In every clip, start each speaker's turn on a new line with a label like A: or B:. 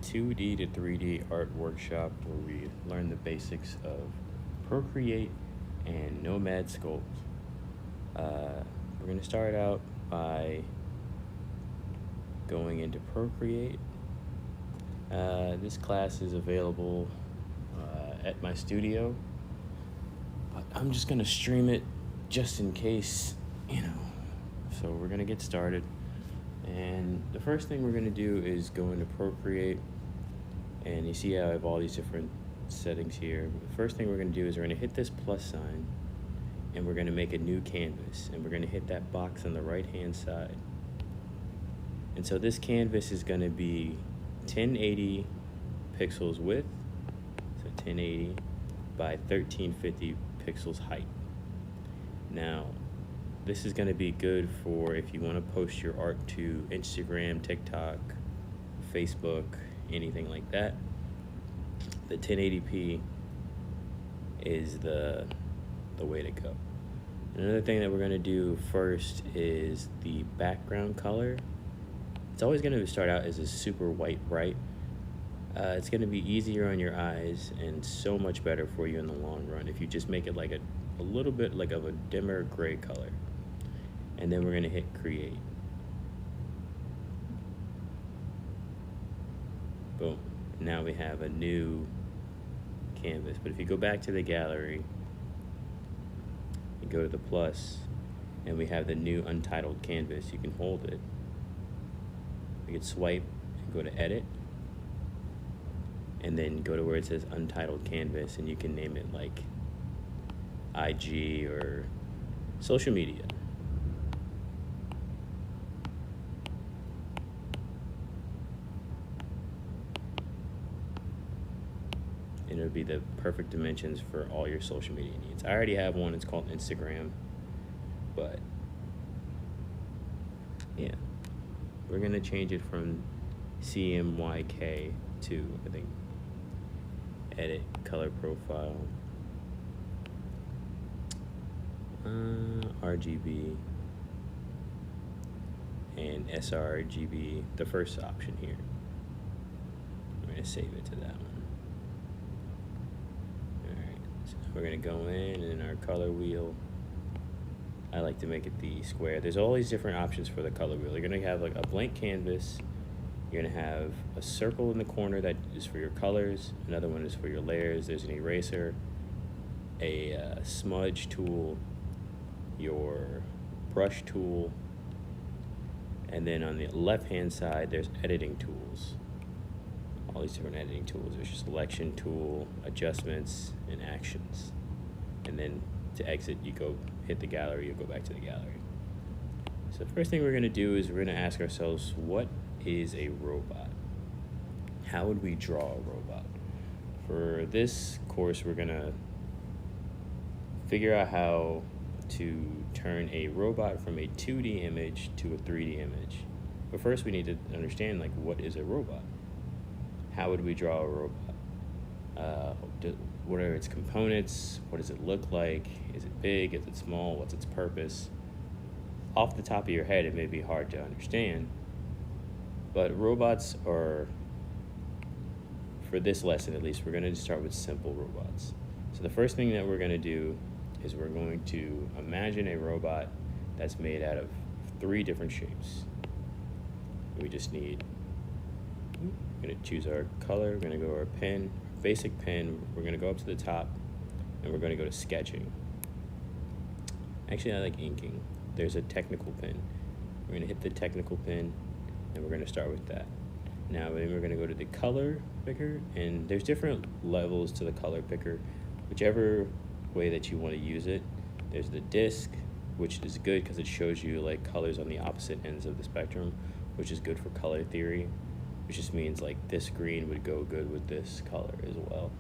A: 2D to 3D art workshop where we learn the basics of Procreate and Nomad Sculpt. We're going to start out by going into Procreate. This class is available at my studio, but I'm just going to stream it just in case, So we're going to get started. And the first thing we're going to do is go into Procreate, and you see how I have all these different settings here. The first thing we're going to do is we're going to hit this plus sign, and we're going to make a new canvas, and we're going to hit that box on the right hand side. And so this canvas is going to be 1080 pixels width, so 1080 by 1350 pixels height. Now this is going to be good for if you want to post your art to Instagram, TikTok, Facebook, anything like that. The 1080p is the way to go. Another thing that we're going to do first is the background color. It's always going to start out as a super white bright. It's going to be easier on your eyes and so much better for you in the long run if you just make it like a little bit like of a dimmer gray color. And then we're going to hit create. Boom. Now we have a new canvas. But if you go back to the gallery, you go to the plus, and we have the new untitled canvas. You can hold it. You can swipe and go to edit, and then go to where it says untitled canvas, and you can name it like IG or social media. And it'll be the perfect dimensions for all your social media needs. I already have one, it's called Instagram, but yeah, we're gonna change it from CMYK to, I think, edit color profile, RGB, and sRGB, the first option here. I'm gonna save it to that one. We're gonna go in our color wheel. I like to make it the square. There's all these different options for the color wheel. You're gonna have like a blank canvas. You're gonna have a circle in the corner that is for your colors. Another one is for your layers. There's an eraser, a smudge tool, your brush tool, and then on the left-hand side, there's editing tools. All these different editing tools. There's your selection tool, adjustments, and actions. And then to exit, you go hit the gallery, you go back to the gallery. So the first thing we're gonna do is we're gonna ask ourselves, what is a robot? How would we draw a robot? For this course, we're gonna figure out how to turn a robot from a 2D image to a 3D image. But first we need to understand, like, what is a robot? How would we draw a robot? What are its components? What does it look like? Is it big? Is it small? What's its purpose? Off the top of your head, it may be hard to understand, but robots are, for this lesson at least, we're going to start with simple robots. So the first thing that we're going to do is we're going to imagine a robot that's made out of 3 different shapes. We just need, we're going to choose our color, we're going to go to our pen, basic pen, we're going to go up to the top, and we're going to go to sketching. Actually, I like inking. There's a technical pen. We're going to hit the technical pen, and we're going to start with that. Now then we're going to go to the color picker, and there's different levels to the color picker, whichever way that you want to use it. There's the disc, which is good because it shows you like colors on the opposite ends of the spectrum, which is good for color theory, which just means like this green would go good with this color as well.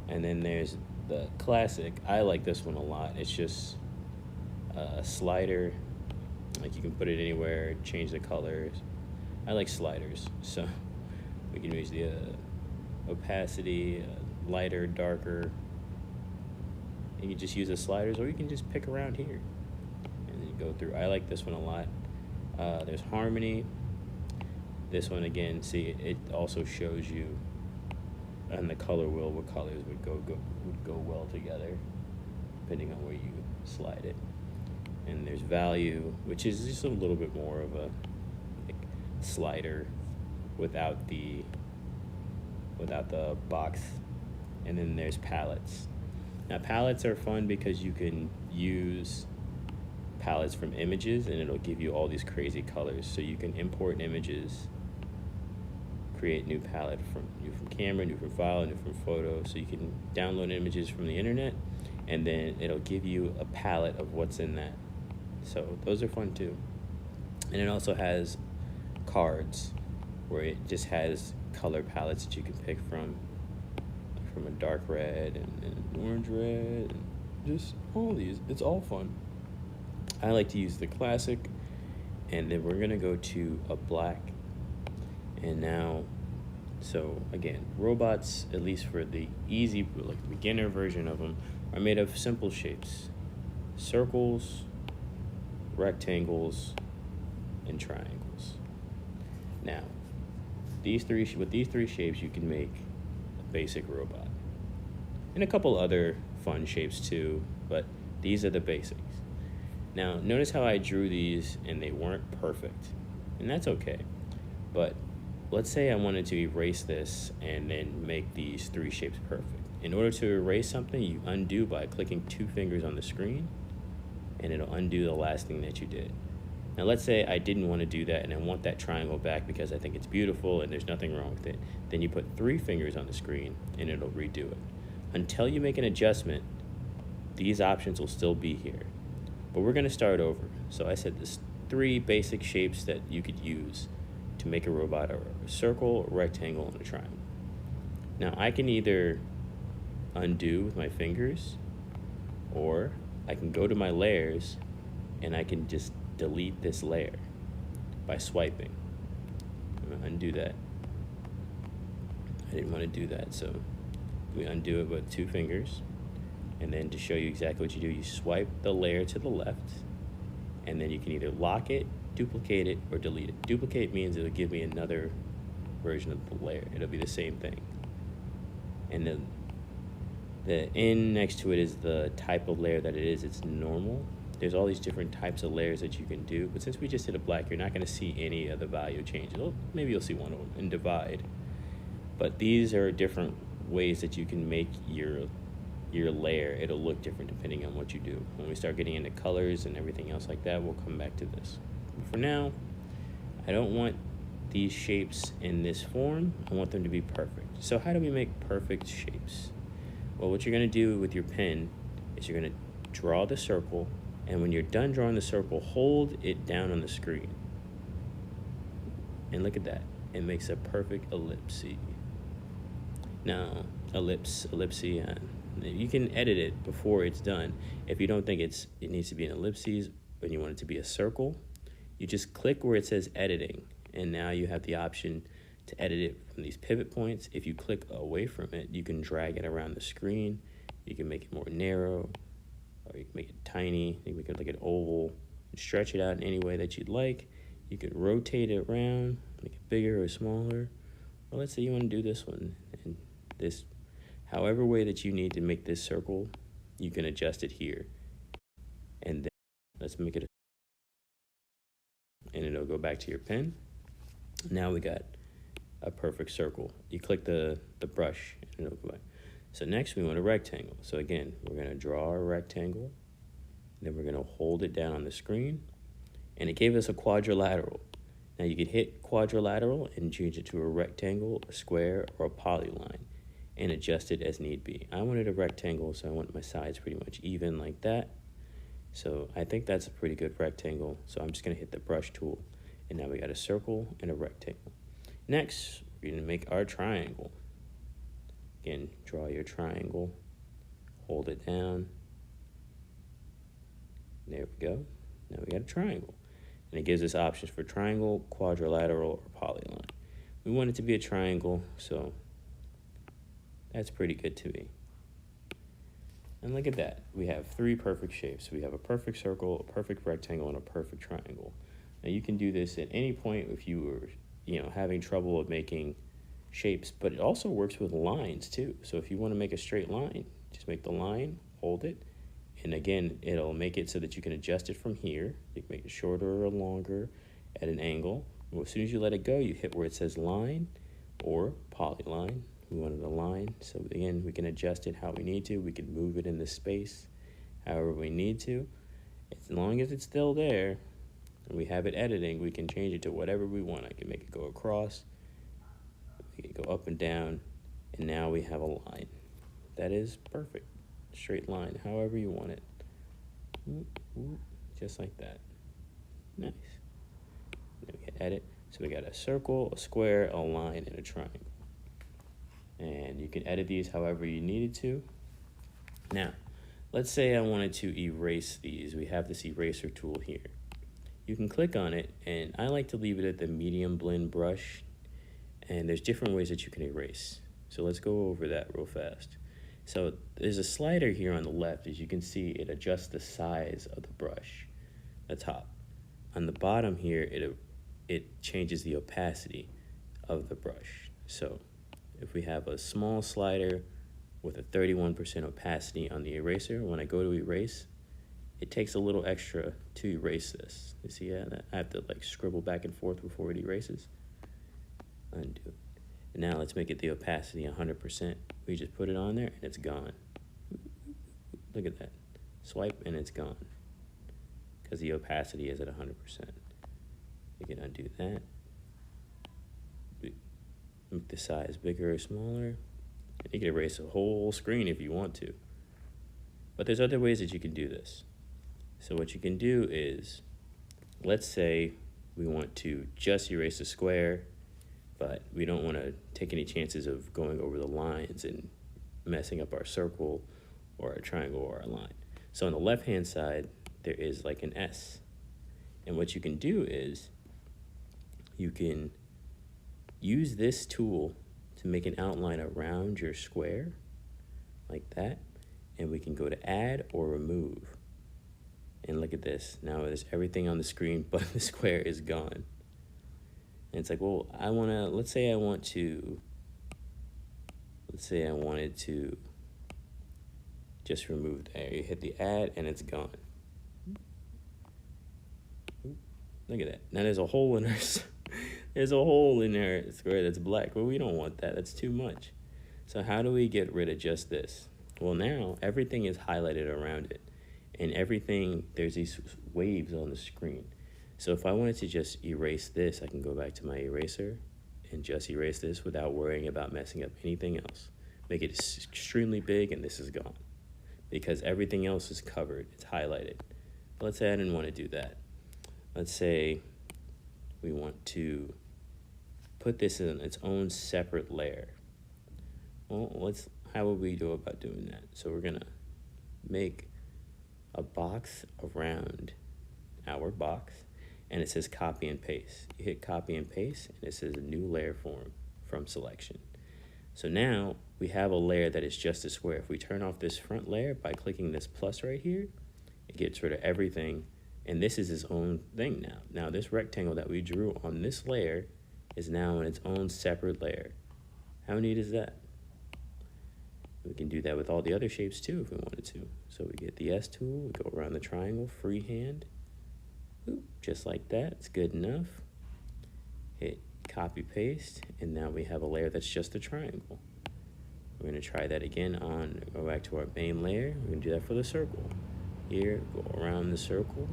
A: And then there's the classic. I like this one a lot. It's just a slider, like you can put it anywhere, change the colors. I like sliders, so we can use the opacity, lighter, darker. And you just use the sliders, or you can just pick around here and then you go through. I like this one a lot. There's harmony. This one again, see, it also shows you on the color wheel what colors would go well together, depending on where you slide it. And there's value, which is just a little bit more of a like, slider without the box. And then there's palettes. Now palettes are fun because you can use palettes from images and it'll give you all these crazy colors. So you can import images, create new palette from camera, new from file, new from photo. So you can download images from the internet and then it'll give you a palette of what's in that. So those are fun too. And it also has cards where it just has color palettes that you can pick from a dark red and orange red, and just all these. It's all fun. I like to use the classic, and then we're gonna go to a black. And now, so again, robots, at least for the easy, like beginner version of them, are made of simple shapes: circles, rectangles, and triangles. Now, with these three shapes, you can make a basic robot. And a couple other fun shapes too, but these are the basics. Now, notice how I drew these and they weren't perfect, and that's okay. But let's say I wanted to erase this and then make these three shapes perfect. In order to erase something, you undo by clicking 2 fingers on the screen, and it'll undo the last thing that you did. Now let's say I didn't want to do that and I want that triangle back because I think it's beautiful and there's nothing wrong with it. Then you put 3 fingers on the screen and it'll redo it. Until you make an adjustment, these options will still be here. But we're going to start over. So I said there's 3 basic shapes that you could use to make a robot: a circle, a rectangle, and a triangle. Now I can either undo with my fingers, or I can go to my layers and I can just delete this layer by swiping. I'm gonna undo that. I didn't want to do that, so we undo it with 2 fingers. And then to show you exactly what you do, you swipe the layer to the left, and then you can either lock it, duplicate it, or delete it. Duplicate means it'll give me another version of the layer. It'll be the same thing. And then the N next to it is the type of layer that it is. It's normal. There's all these different types of layers that you can do, but since we just did a black, you're not going to see any of the value changes. Maybe you'll see one of them in divide. But these are different ways that you can make your layer. It'll look different depending on what you do. When we start getting into colors and everything else like that, we'll come back to this. But for now, I don't want these shapes in this form. I want them to be perfect. So how do we make perfect shapes? Well, what you're going to do with your pen is you're going to draw the circle, and when you're done drawing the circle, hold it down on the screen. And look at that. It makes a perfect ellipse. Now, ellipse, you can edit it before it's done. If you don't think it needs to be an ellipses, but you want it to be a circle, you just click where it says editing, and now you have the option to edit it from these pivot points. If you click away from it, you can drag it around the screen. You can make it more narrow, or you can make it tiny. You can make it like an oval and stretch it out in any way that you'd like. You can rotate it around, make it bigger or smaller. Or let's say you want to do this one, and this, however way that you need to make this circle, you can adjust it here. And then let's make it, and it'll go back to your pen. Now we got a perfect circle. You click the brush and it'll go back. So next we want a rectangle. So again, we're gonna draw a rectangle, then we're gonna hold it down on the screen, and it gave us a quadrilateral. Now you could hit quadrilateral and change it to a rectangle, a square, or a polyline, and adjust it as need be. I wanted a rectangle, so I want my sides pretty much even like that. So I think that's a pretty good rectangle. So I'm just gonna hit the brush tool, and now we got a circle and a rectangle. Next, we're gonna make our triangle. Again, draw your triangle, hold it down. There we go. Now we got a triangle. And it gives us options for triangle, quadrilateral, or polyline. We want it to be a triangle, so that's pretty good to me. And look at that. We have 3 perfect shapes. We have a perfect circle, a perfect rectangle, and a perfect triangle. Now you can do this at any point if you were having trouble with making shapes, but it also works with lines too. So if you want to make a straight line, just make the line, hold it, and again, it'll make it so that you can adjust it from here. You can make it shorter or longer at an angle. Well, as soon as you let it go, you hit where it says line or polyline. We wanted a line, so again, we can adjust it how we need to. We can move it in the space however we need to. As long as it's still there and we have it editing, we can change it to whatever we want. I can make it go across, make it go up and down, and now we have a line. That is perfect. Straight line, however you want it. Just like that. Nice. Then we can edit. So we got a circle, a square, a line, and a triangle. And you can edit these however you needed to. Now, let's say I wanted to erase these. We have this eraser tool here. You can click on it, and I like to leave it at the medium blend brush. And there's different ways that you can erase. So let's go over that real fast. So there's a slider here on the left. As you can see, it adjusts the size of the brush, the top. On the bottom here, it changes the opacity of the brush. So if we have a small slider with a 31% opacity on the eraser, when I go to erase, it takes a little extra to erase this. You see that? I have to like scribble back and forth before it erases. Undo. And now let's make it the opacity 100%. We just put it on there and it's gone. Look at that. Swipe and it's gone because the opacity is at 100%. You can undo that. Make the size bigger or smaller. You can erase a whole screen if you want to. But there's other ways that you can do this. So what you can do is, let's say we want to just erase a square, but we don't want to take any chances of going over the lines and messing up our circle or a triangle or a line. So on the left-hand side, there is like an S. And what you can do is you can use this tool to make an outline around your square like that. And we can go to add or remove. And look at this. Now there's everything on the screen, but the square is gone. And it's like, well, let's say I wanted to just remove that. You hit the add and it's gone. Look at that. Now there's a hole in there's a hole in our square that's black. Well, we don't want that. That's too much. So how do we get rid of just this? Well, now everything is highlighted around it. And everything, there's these waves on the screen. So if I wanted to just erase this, I can go back to my eraser and just erase this without worrying about messing up anything else. Make it extremely big and this is gone because everything else is covered, it's highlighted. But let's say I didn't want to do that. Let's say we want to put this in its own separate layer. Well, how would we go about doing that? So we're gonna make a box around our box and it says copy and paste. You hit copy and paste and it says a new layer form from selection. So now we have a layer that is just a square. If we turn off this front layer by clicking this plus right here, it gets rid of everything. And this is its own thing now. Now this rectangle that we drew on this layer is now in its own separate layer. How neat is that? We can do that with all the other shapes too if we wanted to. So we get the S tool, we go around the triangle, freehand, just like that, it's good enough. Hit copy paste, and now we have a layer that's just a triangle. We're gonna try that again go back to our main layer. We're gonna do that for the circle. Here, go around the circle,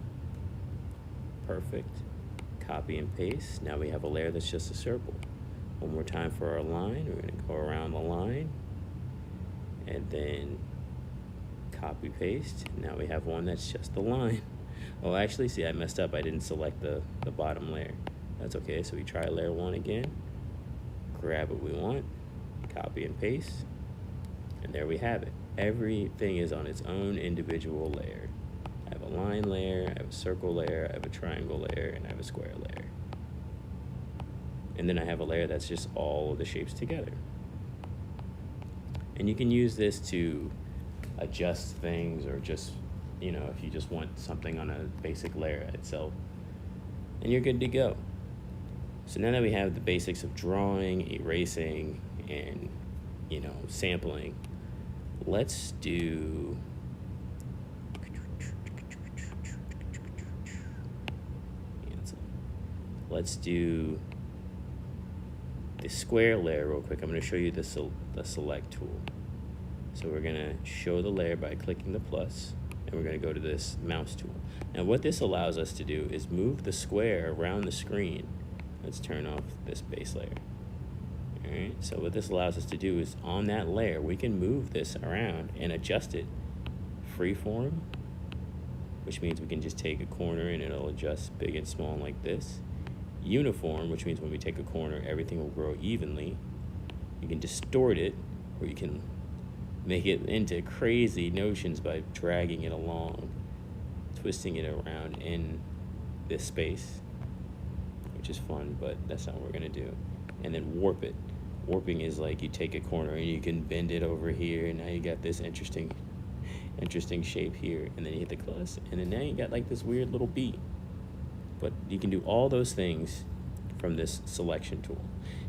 A: perfect. Copy and paste, now we have a layer that's just a circle. One more time for our line, we're gonna go around the line, and then copy paste. Now we have one that's just the line. Oh, actually, see, I messed up. I didn't select the bottom layer. That's okay. So we try layer one again, grab what we want, copy and paste, and there we have it. Everything is on its own individual layer. I have a line layer, I have a circle layer, I have a triangle layer, and I have a square layer. And then I have a layer that's just all of the shapes together. And you can use this to adjust things or just, if you just want something on a basic layer itself, and you're good to go. So now that we have the basics of drawing, erasing, and, sampling, let's do, the square layer real quick. I'm going to show you the select tool. So we're going to show the layer by clicking the plus, and we're going to go to this mouse tool. Now what this allows us to do is move the square around the screen. Let's turn off this base layer. All right, so what this allows us to do is on that layer, we can move this around and adjust it freeform, which means we can just take a corner and it'll adjust big and small like this. Uniform, which means when we take a corner, everything will grow evenly. You can distort it, or you can make it into crazy notions by dragging it along, twisting it around in this space, which is fun, but that's not what we're gonna do. And then warp it. Warping is like you take a corner and you can bend it over here, and now you got this interesting shape here, and then you hit the plus, and then now you got like this weird little bee. But you can do all those things from this selection tool.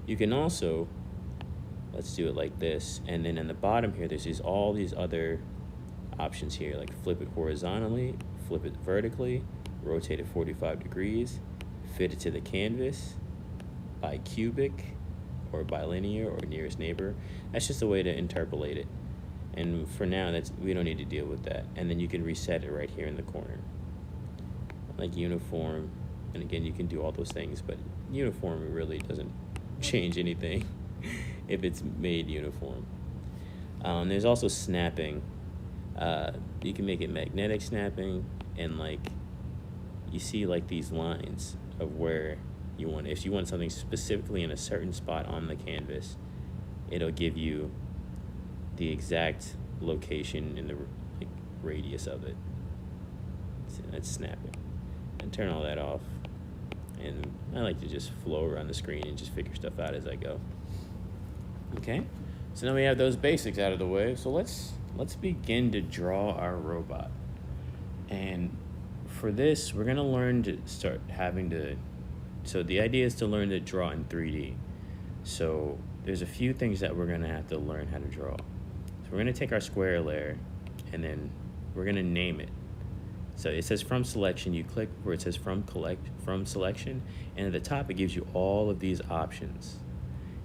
A: You can also, let's do it like this, and then in the bottom here, there's all these other options here, like flip it horizontally, flip it vertically, rotate it 45 degrees, fit it to the canvas, bicubic, or bilinear, or nearest neighbor. That's just a way to interpolate it. And for now, we don't need to deal with that. And then you can reset it right here in the corner. Like uniform, and again, you can do all those things, but uniform really doesn't change anything if it's made uniform. There's also snapping. You can make it magnetic snapping, and like you see like these lines of where you want. If you want something specifically in a certain spot on the canvas, it'll give you the exact location and the radius of it. So that's snapping. And turn all that off. And I like to just flow around the screen and just figure stuff out as I go. Okay, so now we have those basics out of the way. So let's begin to draw our robot. And for this, we're gonna learn to start having to. So the idea is to learn to draw in 3D. So there's a few things that we're gonna have to learn how to draw. So we're gonna take our square layer, and then we're gonna name it. So it says from selection, you click where it says from selection, and at the top it gives you all of these options.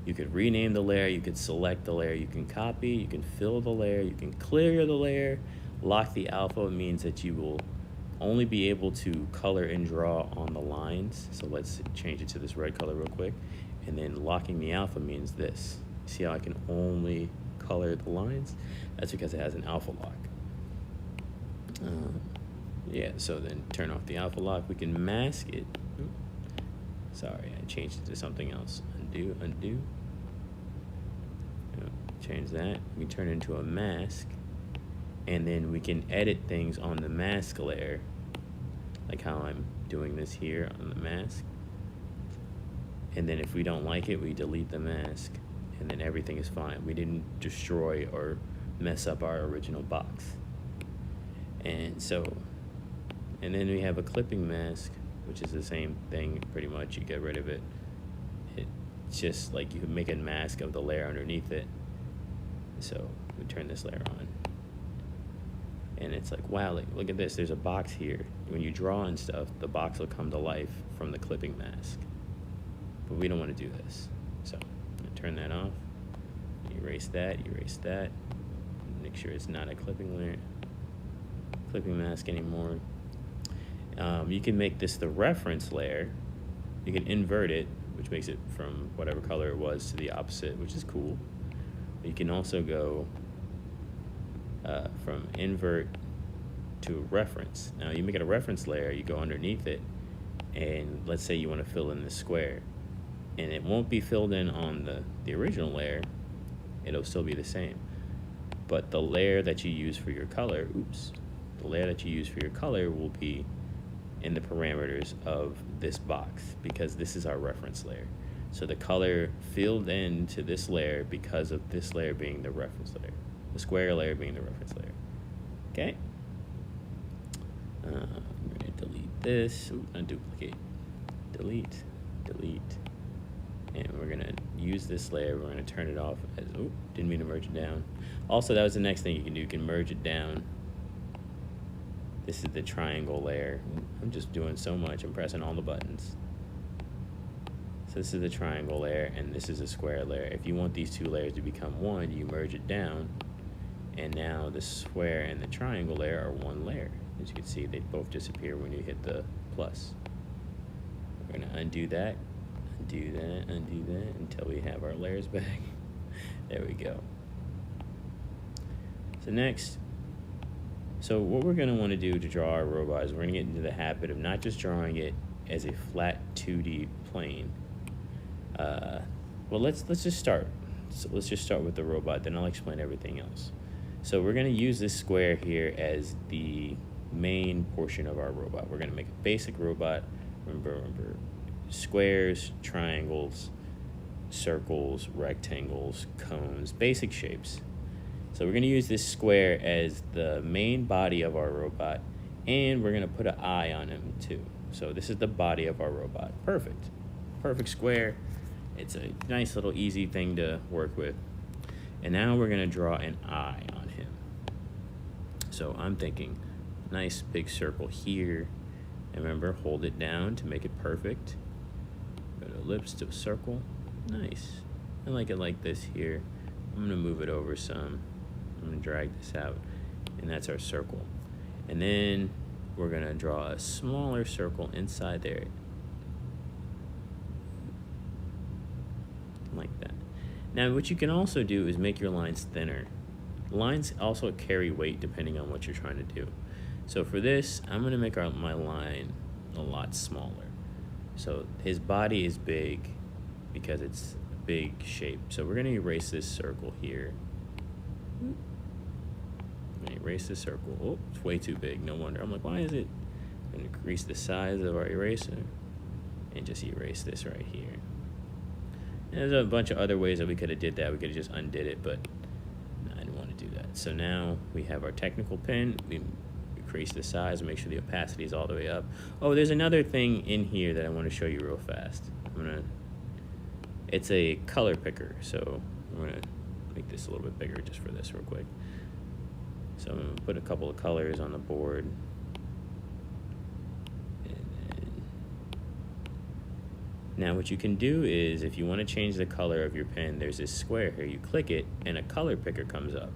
A: You could rename the layer, you could select the layer, you can copy, you can fill the layer, you can clear the layer. Lock the alpha means that you will only be able to color and draw on the lines. So let's change it to this red color real quick. And then locking the alpha means this. See how I can only color the lines? That's because it has an alpha lock. Yeah, so then turn off the alpha lock. We can mask it. Sorry, I changed it to something else. Undo. Change that. We can turn it into a mask. And then we can edit things on the mask layer, like how I'm doing this here on the mask. And then if we don't like it, we delete the mask, and then everything is fine. We didn't destroy or mess up our original box. And then we have a clipping mask, which is the same thing pretty much. You get rid of it. It's just like you can make a mask of the layer underneath it. So we turn this layer on. And it's like, wow, like, look at this, there's a box here. When you draw and stuff, the box will come to life from the clipping mask. But we don't want to do this. So I'm gonna turn that off, erase that, make sure it's not a clipping mask anymore. You can make this the reference layer. You can invert it, which makes it from whatever color it was to the opposite, which is cool. You can also go from invert to reference. Now you make it a reference layer, you go underneath it, and let's say you want to fill in the square, and it won't be filled in on the original layer, it'll still be the same. But the layer that you use for your color, will be in the parameters of this box, because this is our reference layer. So the color filled into this layer because of this layer being the reference layer. The square layer being the reference layer. Okay. I'm going to delete this. Unduplicate. Delete. And we're gonna use this layer, we're gonna turn it off as, oh, didn't mean to merge it down. Also, that was the next thing you can do, you can merge it down. This is the triangle layer. I'm just doing so much, I'm pressing all the buttons. So this is the triangle layer, and this is a square layer. If you want these two layers to become one, you merge it down, and now the square and the triangle layer are one layer. As you can see, they both disappear when you hit the plus. We're gonna undo that, undo that, undo that, until we have our layers back. There we go. So next, so what we're gonna wanna do to draw our robot is we're gonna get into the habit of not just drawing it as a flat 2D plane. Well, let's just start. So let's just start with the robot, then I'll explain everything else. So we're gonna use this square here as the main portion of our robot. We're gonna make a basic robot. Remember, squares, triangles, circles, rectangles, cones, basic shapes. So we're gonna use this square as the main body of our robot, and we're gonna put an eye on him too. So this is the body of our robot. Perfect. Perfect square. It's a nice little easy thing to work with. And now we're gonna draw an eye on him. So I'm thinking, nice big circle here. And remember, hold it down to make it perfect. Go to ellipse to a circle. Nice. I like it like this here. I'm gonna move it over some. I'm gonna drag this out, and that's our circle. And then we're gonna draw a smaller circle inside there. Like that. Now what you can also do is make your lines thinner. Lines also carry weight depending on what you're trying to do. So for this, I'm gonna make my line a lot smaller. So his body is big because it's a big shape. So we're gonna erase this circle here. I'm gonna erase the circle. Oh, it's way too big, no wonder. I'm like, why is it? I'm gonna increase the size of our eraser and just erase this right here. And there's a bunch of other ways that we could have did that. We could have just undid it, but I didn't want to do that. So now we have our technical pen. We increase the size, make sure the opacity is all the way up. Oh, there's another thing in here that I want to show you real fast. It's a color picker, so I'm gonna make this a little bit bigger just for this real quick. So I'm gonna put a couple of colors on the board. Now what you can do is, if you want to change the color of your pen, there's this square here. You click it, and a color picker comes up,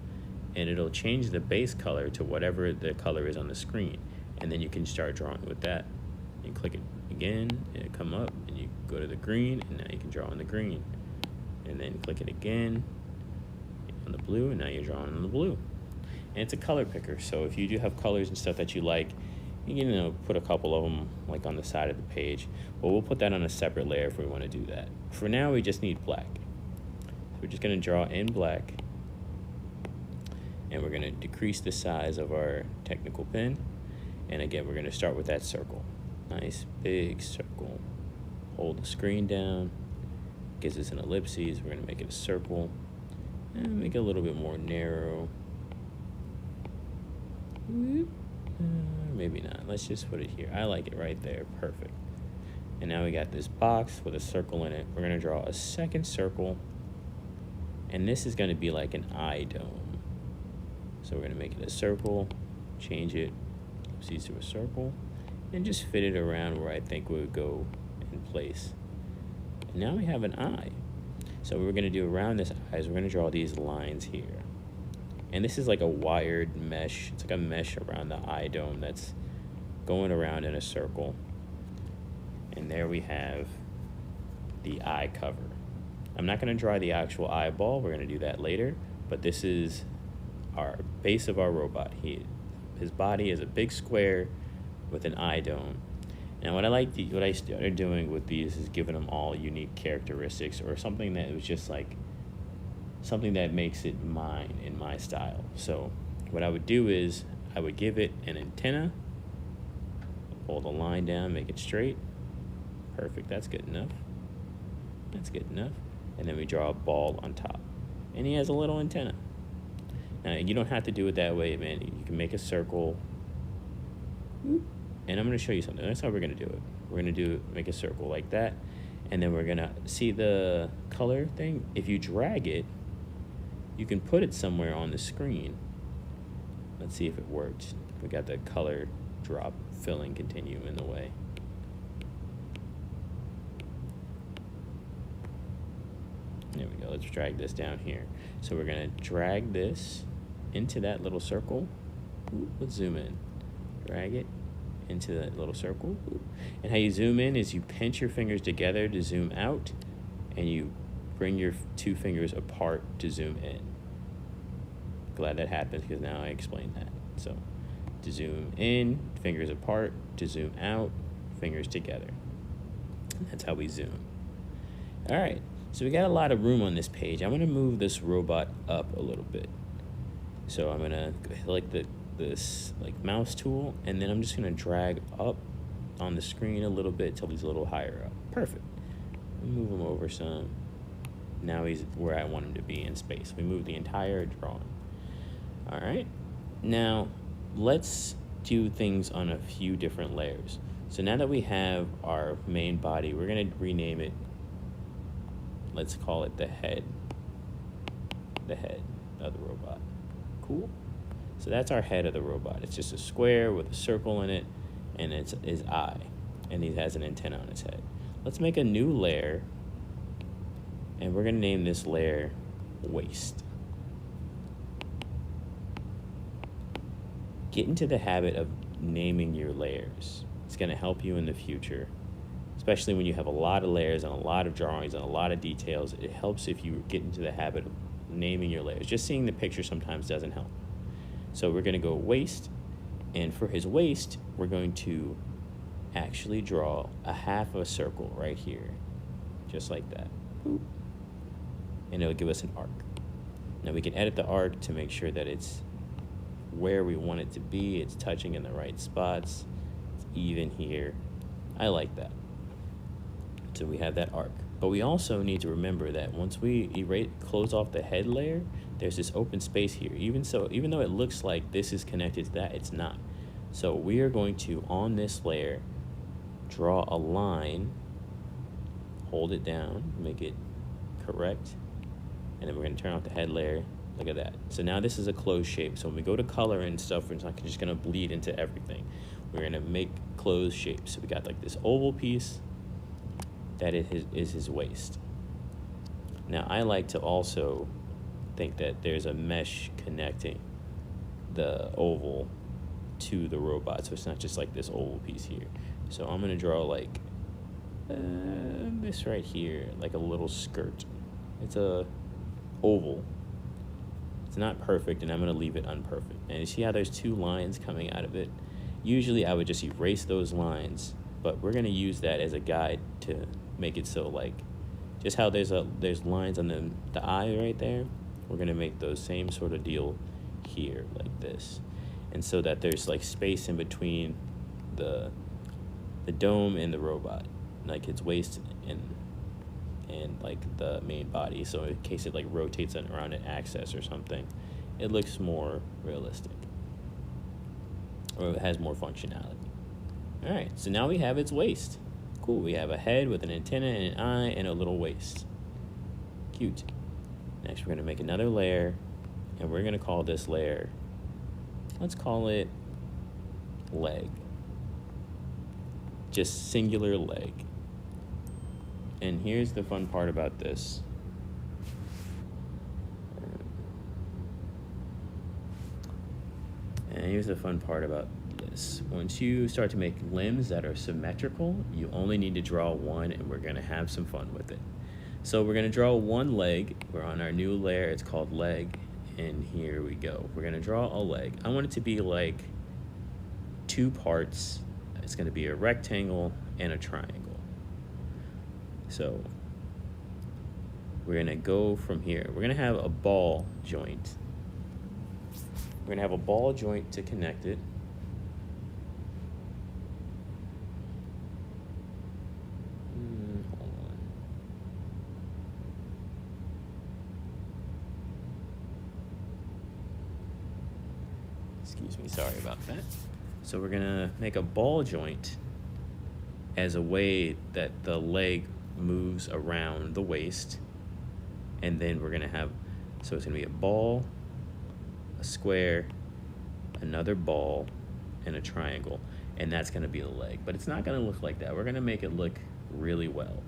A: and it'll change the base color to whatever the color is on the screen, and then you can start drawing with that. You click it again, and it come up, and you go to the green, and now you can draw on the green, and then click it again on the blue, and now you're drawing on the blue. And it's a color picker, so if you do have colors and stuff that you like, you know, put a couple of them like on the side of the page. But we'll put that on a separate layer if we want to do that. For now, we just need black. So we're just going to draw in black. And we're going to decrease the size of our technical pen. And again, we're going to start with that circle. Nice big circle. Hold the screen down. Gives us an ellipses. We're going to make it a circle. And make it a little bit more narrow. Maybe not. Let's just put it here. I like it right there. Perfect. And now we got this box with a circle in it. We're going to draw a second circle. And this is going to be like an eye dome. So we're going to make it a circle, change it, see to a circle, and just fit it around where I think we would go in place. And now we have an eye. So what we're going to do around this eye is we're going to draw these lines here. And this is like a wired mesh. It's like a mesh around the eye dome that's going around in a circle. And there we have the eye cover. I'm not going to draw the actual eyeball. We're going to do that later. But this is our base of our robot. His body is a big square with an eye dome. And what I started doing with these is giving them all unique characteristics, or something that was just like something that makes it mine in my style. So what I would do is I would give it an antenna, pull the line down, make it straight. Perfect, that's good enough. That's good enough. And then we draw a ball on top. And he has a little antenna. Now, you don't have to do it that way, man. You can make a circle. And I'm going to show you something. That's how we're going to do it. We're going to make a circle like that. And then we're gonna see the color thing. If you drag it, you can put it somewhere on the screen. Let's see if it works. We got the color drop filling continue in the way. There we go. Let's drag this down here. So we're gonna drag this into that little circle. Ooh, let's zoom in. Drag it into that little circle. Ooh. And how you zoom in is you pinch your fingers together to zoom out, and you bring your two fingers apart to zoom in. Glad that happened because now I explained that. So to zoom in, fingers apart, to zoom out, fingers together. That's how we zoom. All right, so we got a lot of room on this page. I'm gonna move this robot up a little bit. So I'm gonna like this mouse tool, and then I'm just gonna drag up on the screen a little bit till he's a little higher up. Perfect. Move him over some. Now he's where I want him to be in space. We move the entire drawing. All right, now let's do things on a few different layers. So now that we have our main body, we're gonna rename it. Let's call it the head of the robot. Cool. So that's our head of the robot. It's just a square with a circle in it, and it's his eye, and he has an antenna on his head. Let's make a new layer, and we're gonna name this layer waist. Get into the habit of naming your layers. It's gonna help you in the future, especially when you have a lot of layers and a lot of drawings and a lot of details. It helps if you get into the habit of naming your layers. Just seeing the picture sometimes doesn't help. So we're gonna go waist, and for his waist, we're going to actually draw a half of a circle right here, just like that. Boop. And it'll give us an arc. Now we can edit the arc to make sure that it's where we want it to be. It's touching in the right spots. It's even here. I like that. So we have that arc. But we also need to remember that once we close off the head layer, there's this open space here. Even though it looks like this is connected to that, it's not. So we are going to, on this layer, draw a line, hold it down, make it correct, and then we're gonna turn off the head layer. Look at that. So now this is a closed shape. So when we go to color and stuff, it's not just gonna bleed into everything. We're gonna make closed shapes. So we got like this oval piece that is his waist. Now I like to also think that there's a mesh connecting the oval to the robot, so it's not just like this oval piece here. So I'm gonna draw like this right here, like a little skirt. It's a oval. It's not perfect, and I'm gonna leave it unperfect. And you see how there's two lines coming out of it? Usually I would just erase those lines, but we're gonna use that as a guide to make it so, like, just how there's lines on the eye right there, we're gonna make those same sort of deal here, like this. And so that there's like space in between the dome and the robot, like its waist and like the main body. So in case it like rotates around an axis or something, it looks more realistic, or it has more functionality. All right, so now we have its waist. Cool, we have a head with an antenna and an eye and a little waist. Cute. Next, we're gonna make another layer, and we're gonna call this layer, let's call it leg. Just singular leg. And here's the fun part about this. And here's the fun part about this. Once you start to make limbs that are symmetrical, you only need to draw one, and we're gonna have some fun with it. So we're gonna draw one leg. We're on our new layer, it's called leg, and here we go. We're gonna draw a leg. I want it to be like two parts. It's gonna be a rectangle and a triangle. So we're gonna go from here. We're gonna have a ball joint. We're gonna have a ball joint to connect it. Hold on. Excuse me, sorry about that. So we're gonna make a ball joint as a way that the leg moves around the waist. And then we're gonna have, so it's gonna be a ball, a square, another ball, and a triangle. And that's gonna be the leg. But it's not gonna look like that. We're gonna make it look really well.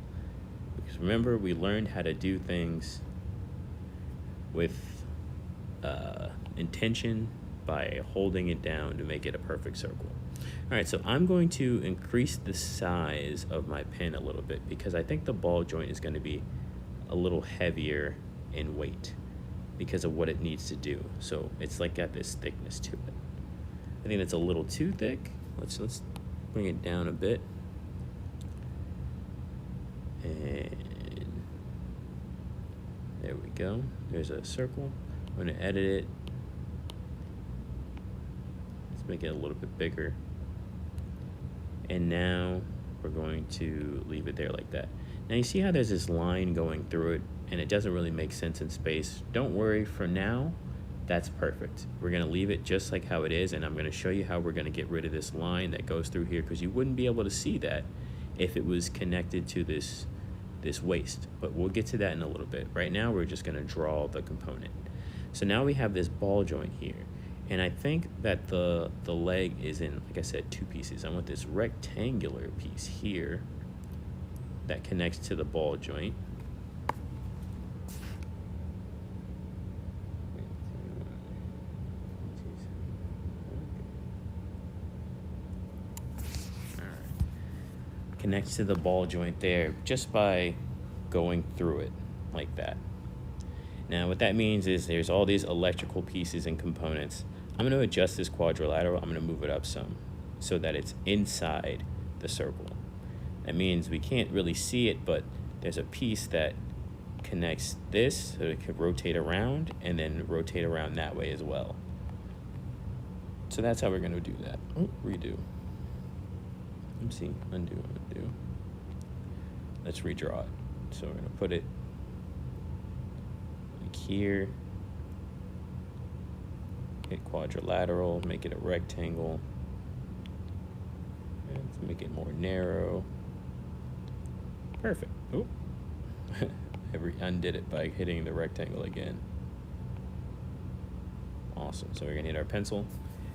A: Because remember, we learned how to do things with intention by holding it down to make it a perfect circle. All right, so I'm going to increase the size of my pen a little bit because I think the ball joint is going to be a little heavier in weight because of what it needs to do. So it's like got this thickness to it. I think that's a little too thick. Let's bring it down a bit. And there we go. There's a circle. I'm going to edit it. Let's make it a little bit bigger. And now we're going to leave it there like that. Now you see how there's this line going through it and it doesn't really make sense in space. Don't worry, for now, that's perfect. We're gonna leave it just like how it is, and I'm gonna show you how we're gonna get rid of this line that goes through here, because you wouldn't be able to see that if it was connected to this waist. But we'll get to that in a little bit. Right now, we're just gonna draw the component. So now we have this ball joint here. And I think that the leg is in, like I said, two pieces. I want this rectangular piece here that connects to the ball joint. All right. Connects to the ball joint there just by going through it like that. Now what that means is there's all these electrical pieces and components. I'm going to adjust this quadrilateral. I'm going to move it up some so that it's inside the circle. That means we can't really see it, but there's a piece that connects this so it could rotate around and then rotate around that way as well. So that's how we're going to do that. Oh, redo. Let's see, undo. Let's redraw it. So we're going to put it like here. Hit quadrilateral, make it a rectangle. Let's make it more narrow. Perfect. Oh, I undid it by hitting the rectangle again. Awesome. So we're gonna hit our pencil,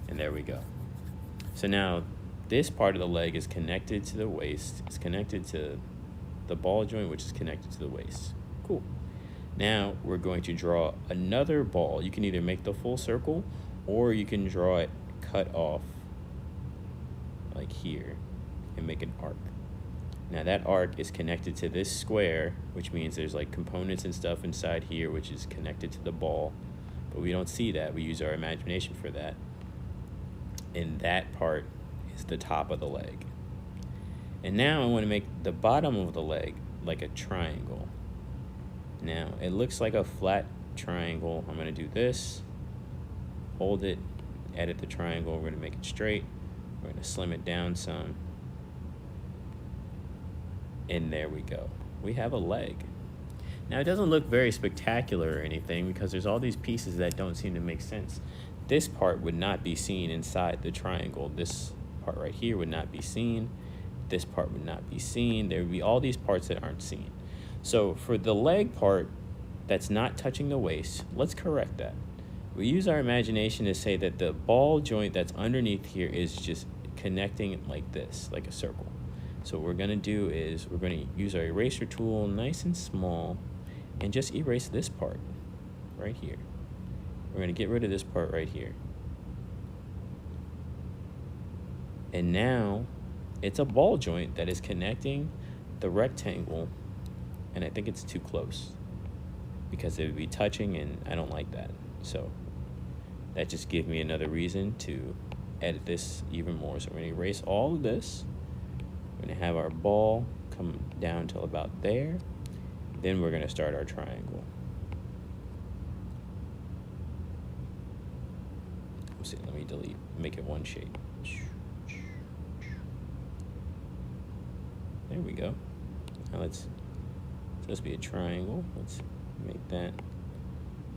A: and there we go. So now this part of the leg is connected to the waist. It's connected to the ball joint, which is connected to the waist. Cool. Now we're going to draw another ball. You can either make the full circle or you can draw it cut off like here and make an arc. Now that arc is connected to this square, which means there's like components and stuff inside here which is connected to the ball, but we don't see that. We use our imagination for that. And that part is the top of the leg. And now I want to make the bottom of the leg like a triangle. Now, it looks like a flat triangle. I'm going to do this, hold it, edit the triangle. We're going to make it straight. We're going to slim it down some. And there we go. We have a leg. Now, it doesn't look very spectacular or anything because there's all these pieces that don't seem to make sense. This part would not be seen inside the triangle. This part right here would not be seen. This part would not be seen. There would be all these parts that aren't seen. So for the leg part that's not touching the waist, let's correct that. We use our imagination to say that the ball joint that's underneath here is just connecting like this, like a circle. So what we're going to do is we're going to use our eraser tool nice and small and just erase this part right here. We're going to get rid of this part right here. And now it's a ball joint that is connecting the rectangle. And I think it's too close because it would be touching and I don't like that. So that just gives me another reason to edit this even more. So we're going to erase all of this. We're going to have our ball come down till about there. Then we're going to start our triangle. Let's see, let me delete, make it one shape. There we go. Now it's supposed to be a triangle. Let's make that,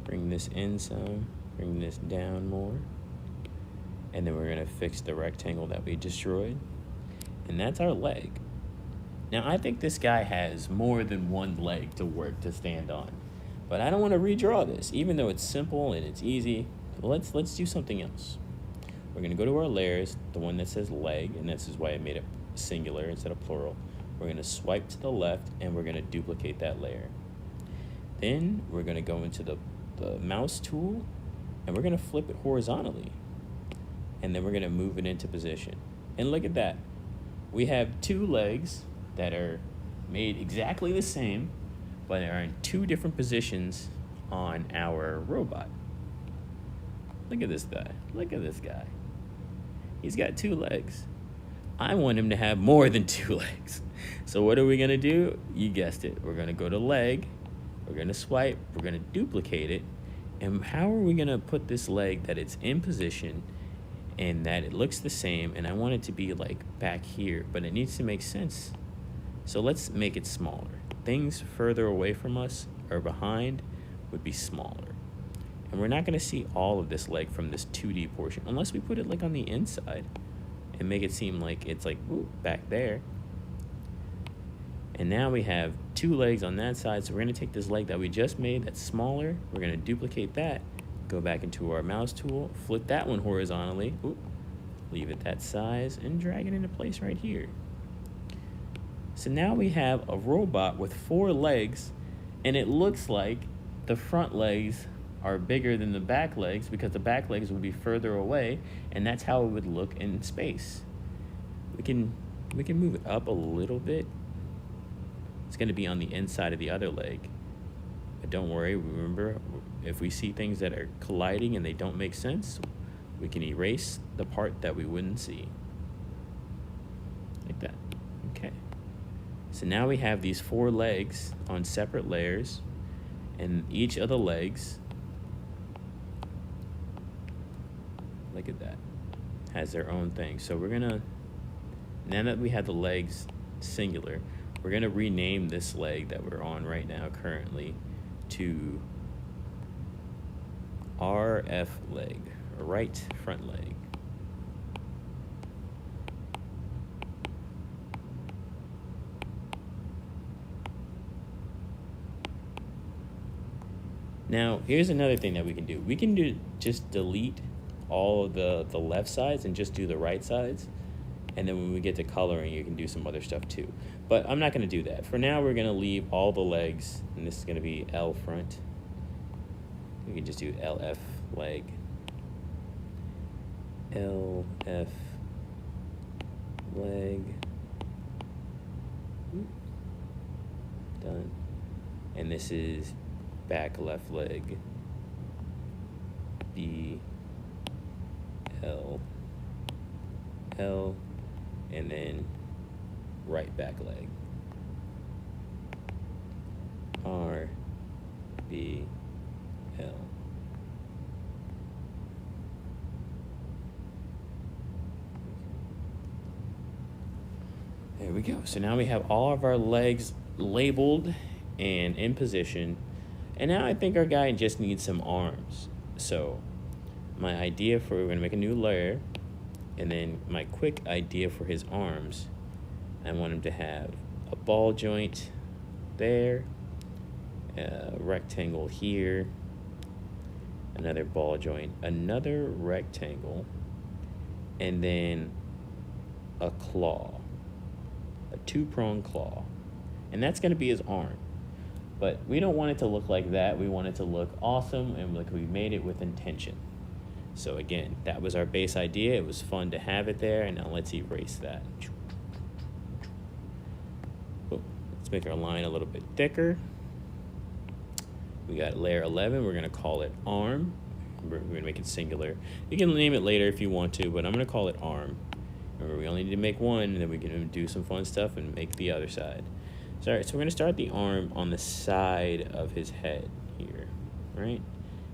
A: bring this in some, bring this down more. And then we're gonna fix the rectangle that we destroyed. And that's our leg. Now, I think this guy has more than one leg to work to stand on. But I don't want to redraw this, even though it's simple and it's easy. Let's do something else. We're going to go to our layers, the one that says leg, and this is why I made it singular instead of plural. We're going to swipe to the left, and we're going to duplicate that layer. Then we're going to go into the mouse tool, and we're going to flip it horizontally. And then we're going to move it into position. And look at that. We have two legs that are made exactly the same, but are in two different positions on our robot. Look at this guy. Look at this guy. He's got two legs. I want him to have more than two legs. So what are we going to do? You guessed it. We're going to go to leg. We're going to swipe. We're going to duplicate it. And how are we going to put this leg that it's in position and that it looks the same? And I want it to be like back here, but it needs to make sense. So let's make it smaller. Things further away from us or behind would be smaller. And we're not going to see all of this leg from this 2D portion unless we put it like on the inside and make it seem like it's like back there. And now we have two legs on that side. So we're going to take this leg that we just made that's smaller. We're going to duplicate that, go back into our mouse tool, flip that one horizontally, leave it that size, and drag it into place right here. So now we have a robot with 4 legs, and it looks like the front legs are bigger than the back legs because the back legs would be further away, and that's how it would look in space. We can move it up a little bit. It's going to be on the inside of the other leg. But don't worry, remember, if we see things that are colliding and they don't make sense, we can erase the part that we wouldn't see. Like that. Okay. So now we have these 4 legs on separate layers, and each of the legs, look at that, has their own thing. So we're gonna, now that we have the legs singular, we're gonna rename this leg that we're on right now currently to RF leg, or right front leg. Now, here's another thing that we can do. We can just delete all of the left sides and just do the right sides. And then when we get to coloring, you can do some other stuff too. But I'm not going to do that. For now, we're going to leave all the legs, and this is going to be L front. We can just do LF leg. LF leg. Done. And this is back left leg. B, L, L, and then right back leg. R, B, L. There we go. So now we have all of our legs labeled and in position. And now I think our guy just needs some arms. So my idea for, we're gonna make a new layer, and then my quick idea for his arms, I want him to have a ball joint there, a rectangle here, another ball joint, another rectangle, and then a claw, a 2-pronged claw. And that's gonna be his arm. But we don't want it to look like that. We want it to look awesome and like we made it with intention. So again, that was our base idea. It was fun to have it there, and now let's erase that. Let's make our line a little bit thicker. We got layer 11. We're gonna call it arm. We're gonna make it singular. You can name it later if you want to, but I'm gonna call it arm. Remember, we only need to make one, and then we can do some fun stuff and make the other side. So, all right, so we're gonna start the arm on the side of his head here, right?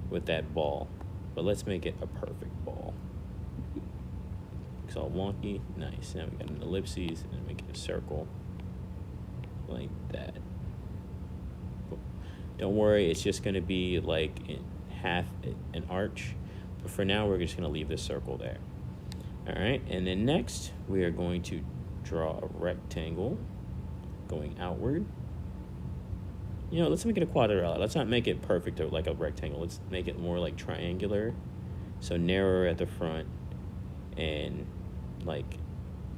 A: With that ball. But let's make it a perfect ball. It's all wonky, nice. Now we got an ellipses, and then make it a circle, like that. Don't worry, it's just gonna be like in half an arch. But for now, we're just gonna leave this circle there. All right, and then next, we are going to draw a rectangle going outward. You know, let's make it a quadrilateral. Let's not make it perfect or like a rectangle. Let's make it more like triangular. So narrower at the front and like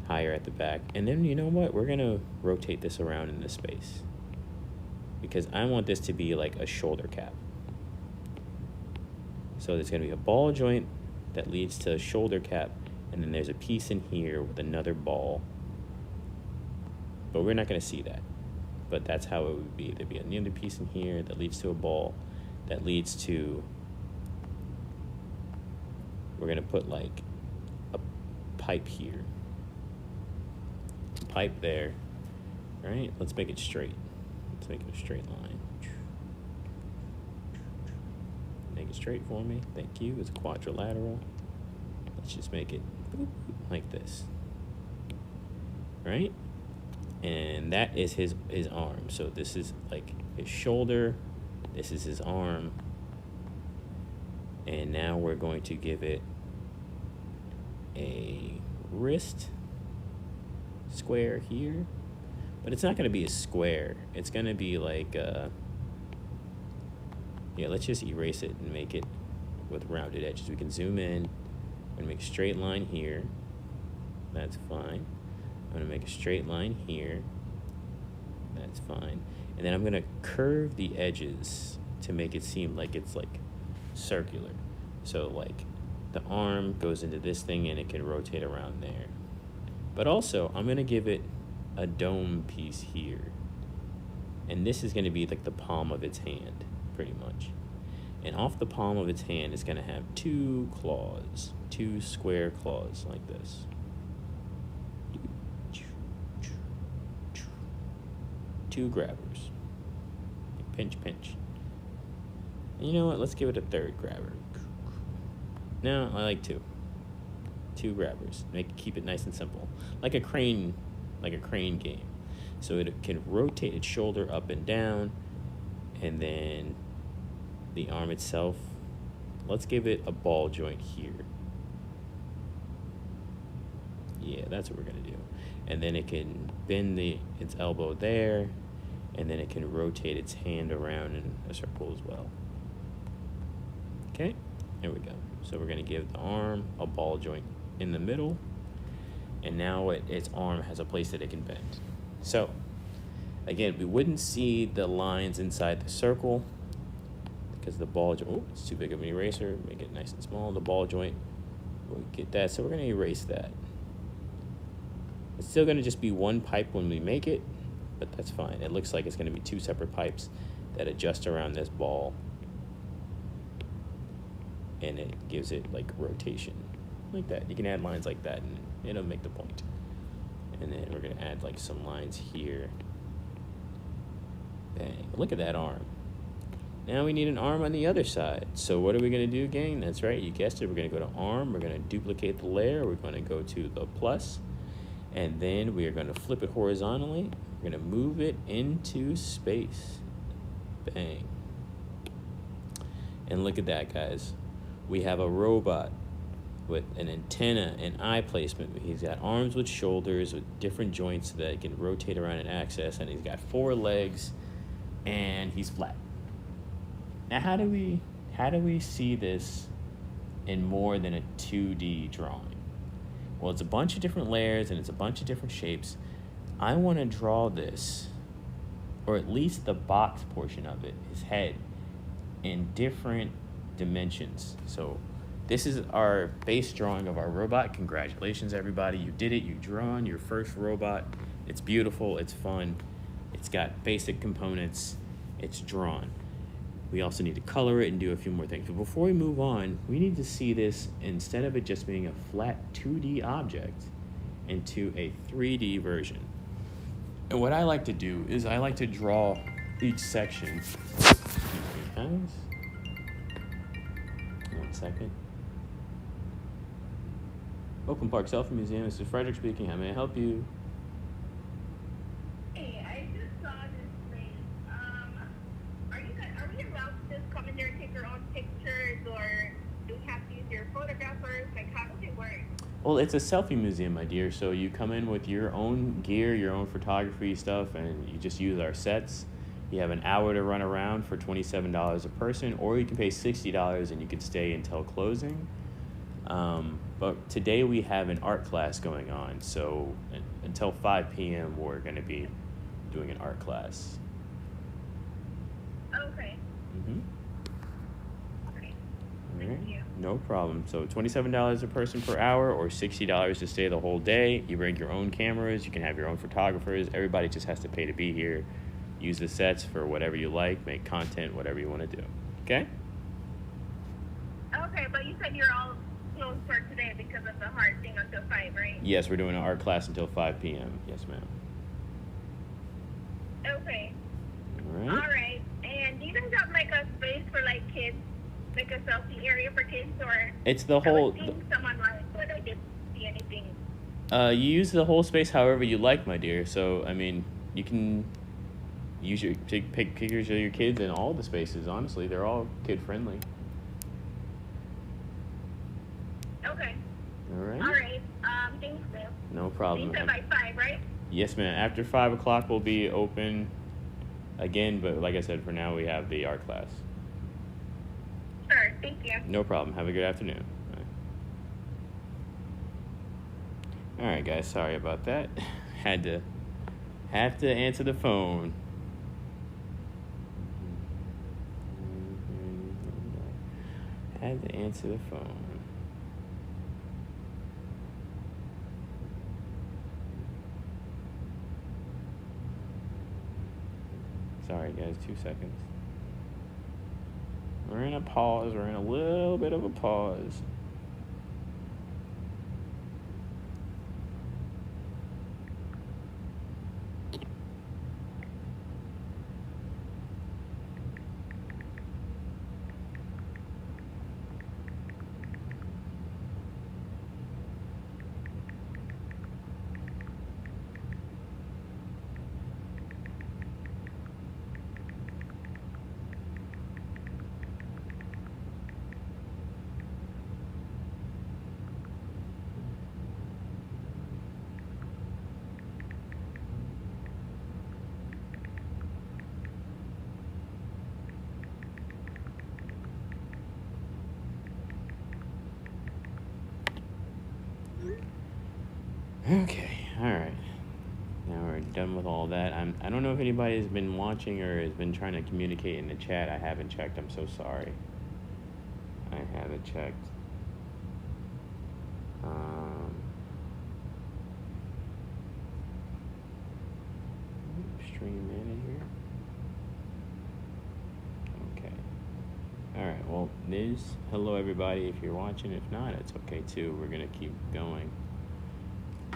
A: higher at the back. And then you know what? We're gonna rotate this around in this space because I want this to be like a shoulder cap. So there's gonna be a ball joint that leads to a shoulder cap, and then there's a piece in here with another ball. But we're not gonna see that. But that's how it would be. There'd be another piece in here that leads to a ball, that leads to, we're gonna put like a pipe here, pipe there, right? Let's make it straight. Let's make it a straight line. Make it straight for me, thank you. It's a quadrilateral. Let's just make it like this, right? And that is his arm. So this is like his shoulder, this is his arm, and now we're going to give it a wrist square here, but it's not going to be a square. It's going to be like yeah, let's just erase it and make it with rounded edges. We can zoom in and make a straight line here. That's fine. I'm gonna make a straight line here. That's fine. And then I'm gonna curve the edges to make it seem like it's like circular. So like the arm goes into this thing and it can rotate around there. But also I'm gonna give it a dome piece here. And this is gonna be like the palm of its hand, pretty much. And off the palm of its hand is gonna have two claws, two square claws like this. Two grabbers. Pinch, pinch. And you know what? Let's give it a third grabber. No, I like two. Two grabbers. Keep it nice and simple. Like a crane game. So it can rotate its shoulder up and down, and then the arm itself, let's give it a ball joint here. Yeah, that's what we're gonna do. And then it can bend its elbow there, and then it can rotate its hand around in a circle as well. Okay, there we go. So we're gonna give the arm a ball joint in the middle, and now its arm has a place that it can bend. So again, we wouldn't see the lines inside the circle because the ball joint, oh, it's too big of an eraser, make it nice and small. The ball joint, we'll get that, so we're gonna erase that. It's still gonna just be one pipe when we make it, but that's fine. It looks like it's gonna be two separate pipes that adjust around this ball, and it gives it like rotation, like that. You can add lines like that and it'll make the point. And then we're gonna add like some lines here. Bang, look at that arm. Now we need an arm on the other side. So what are we gonna do again? That's right, you guessed it, we're gonna go to arm, we're gonna duplicate the layer, we're gonna go to the plus, and then we are gonna flip it horizontally. We're gonna move it into space. Bang. And look at that, guys. We have a robot with an antenna and eye placement. He's got arms with shoulders with different joints that he can rotate around and access, and he's got 4 legs, and he's flat. Now, how do we see this in more than a 2D drawing? Well, it's a bunch of different layers and it's a bunch of different shapes. I want to draw this, or at least the box portion of it, his head, in different dimensions. So this is our base drawing of our robot. Congratulations, everybody. You did it. You've drawn your first robot. It's beautiful. It's fun. It's got basic components. It's drawn. We also need to color it and do a few more things. But before we move on, we need to see this, instead of it just being a flat 2D object, into a 3D version. And what I like to do is I like to draw each section. Excuse me, guys. 1 second. Oakland Park Selfie Museum. This is Frederick speaking. How may I help you?
B: Hey, I just saw this place. Are we allowed to just come in there and take our own pictures, or do we have to use your photographers? Like, how does it work?
A: Well, it's a selfie museum, my dear. So you come in with your own gear, your own photography stuff, and you just use our sets. You have an hour to run around for $27 a person, or you can pay $60 and you can stay until closing. But today we have an art class going on, so until 5 p.m. we're going to be doing an art class.
B: Okay.
A: Mm-hmm.
B: Okay.
A: All right.
B: Thank you.
A: No problem. So $27 a person per hour, or $60 to stay the whole day. You bring your own cameras. You can have your own photographers. Everybody just has to pay to be here. Use the sets for whatever you like. Make content, whatever you want to do. Okay?
B: Okay, but you said you're all closed for today because of the hard thing until 5, right?
A: Yes, we're doing an art class until 5 p.m. Yes, ma'am.
B: Okay.
A: All right.
B: All right. And do you guys have like a space for like kids, like a selfie area for kids, or?
A: It's the
B: I
A: whole.
B: was seeing some online, but I didn't see anything.
A: You use the whole space however you like, my dear. So I mean, you can use your take pictures of your kids in all the spaces. Honestly, they're all kid friendly.
B: Okay.
A: All right.
B: All right. Thanks, Bill.
A: No
B: You
A: problem.
B: said by 5, right?
A: Yes, ma'am. After 5 o'clock, we'll be open again. But like I said, for now we have the art class.
B: Sure. Thank you.
A: No problem. Have a good afternoon. All right, guys. Sorry about that. Have to answer the phone. Had to answer the phone. Sorry, guys. 2 seconds. We're in a pause. We're in a little bit of a pause. Okay, all right. Now we're done with all that. I don't know if anybody has been watching or has been trying to communicate in the chat. I haven't checked. I'm so sorry. I haven't checked. Stream manager. Okay. All right. Well, hello everybody. If you're watching, if not, it's okay too. We're gonna keep going.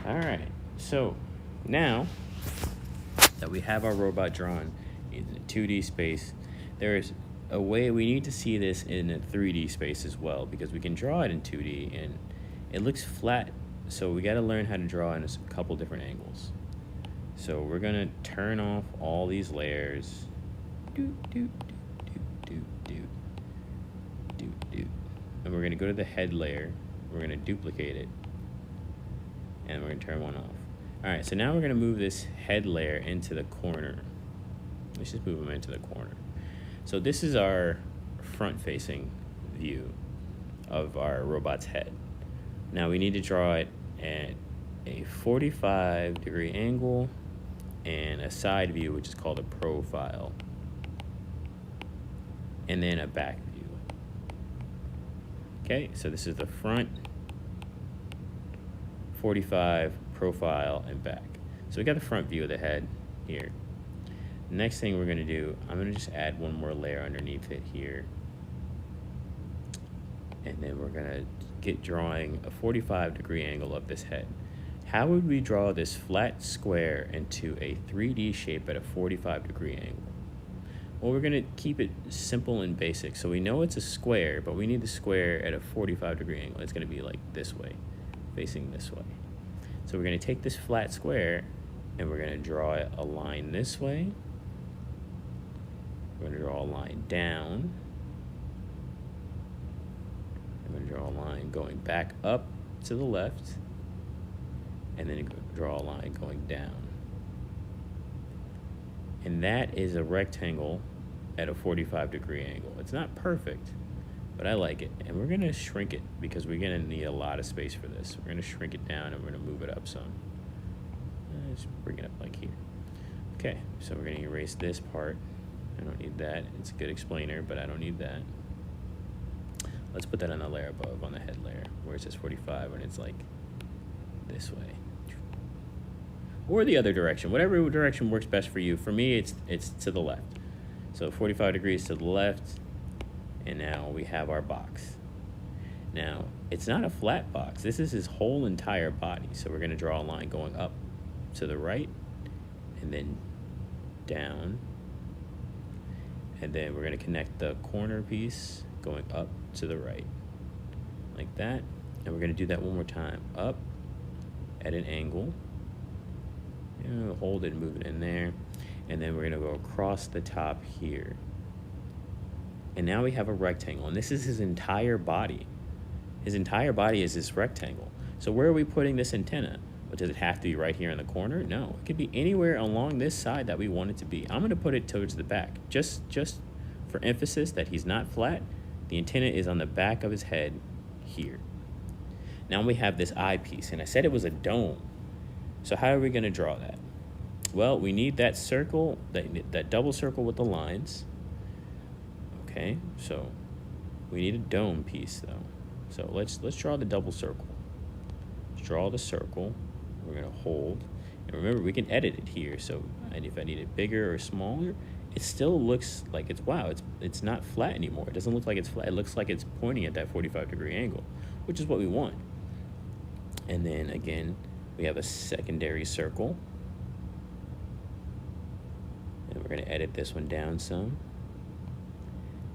A: All right. So now that we have our robot drawn in a 2D space, there's a way we need to see this in a 3D space as well, because we can draw it in 2D and it looks flat. So we got to learn how to draw in a couple different angles. So we're gonna turn off all these layers. And we're gonna go to the head layer. We're gonna duplicate it, and we're gonna turn one off. All right, so now we're gonna move this head layer into the corner. Let's just move them into the corner. So this is our front-facing view of our robot's head. Now we need to draw it at a 45-degree angle and a side view, which is called a profile, and then a back view. Okay, so this is the front, 45, profile, and back. So we got the front view of the head here. Next thing we're gonna do, I'm gonna just add one more layer underneath it here. And then we're gonna get drawing a 45-degree angle of this head. How would we draw this flat square into a 3D shape at a 45-degree angle? Well, we're gonna keep it simple and basic. So we know it's a square, but we need the square at a 45-degree angle. It's gonna be like this way, facing this way. So we're gonna take this flat square and we're gonna draw a line this way. We're gonna draw a line down. I'm gonna draw a line going back up to the left, and then draw a line going down. And that is a rectangle at a 45-degree angle. It's not perfect, but I like it. And we're gonna shrink it because we're gonna need a lot of space for this. We're gonna shrink it down and we're gonna move it up some. Just bring it up like here. Okay, so we're gonna erase this part. I don't need that. It's a good explainer, but I don't need that. Let's put that on the layer above, on the head layer, where it says 45 and it's like this way. Or the other direction, whatever direction works best for you. For me, it's to the left. So 45 degrees to the left, and now we have our box. Now, it's not a flat box. This is his whole entire body. So we're gonna draw a line going up to the right, and then down. And then we're gonna connect the corner piece going up to the right, like that. And we're gonna do that one more time. Up at an angle. Hold it and move it in there. And then we're gonna go across the top here. And now we have a rectangle, and this is his entire body. His entire body is this rectangle. So where are we putting this antenna? But does it have to be right here in the corner? No, it could be anywhere along this side that we want it to be. I'm gonna put it towards the back. Just for emphasis that he's not flat, the antenna is on the back of his head here. Now we have this eyepiece, and I said it was a dome. So how are we gonna draw that? Well, we need that circle, that double circle with the lines. Okay, so we need a dome piece though. So let's draw the double circle. Let's draw the circle. We're gonna hold. And remember, we can edit it here. So, and if I need it bigger or smaller, it still looks like it's not flat anymore. It doesn't look like it's flat. It looks like it's pointing at that 45-degree angle, which is what we want. And then again, we have a secondary circle. And we're gonna edit this one down some.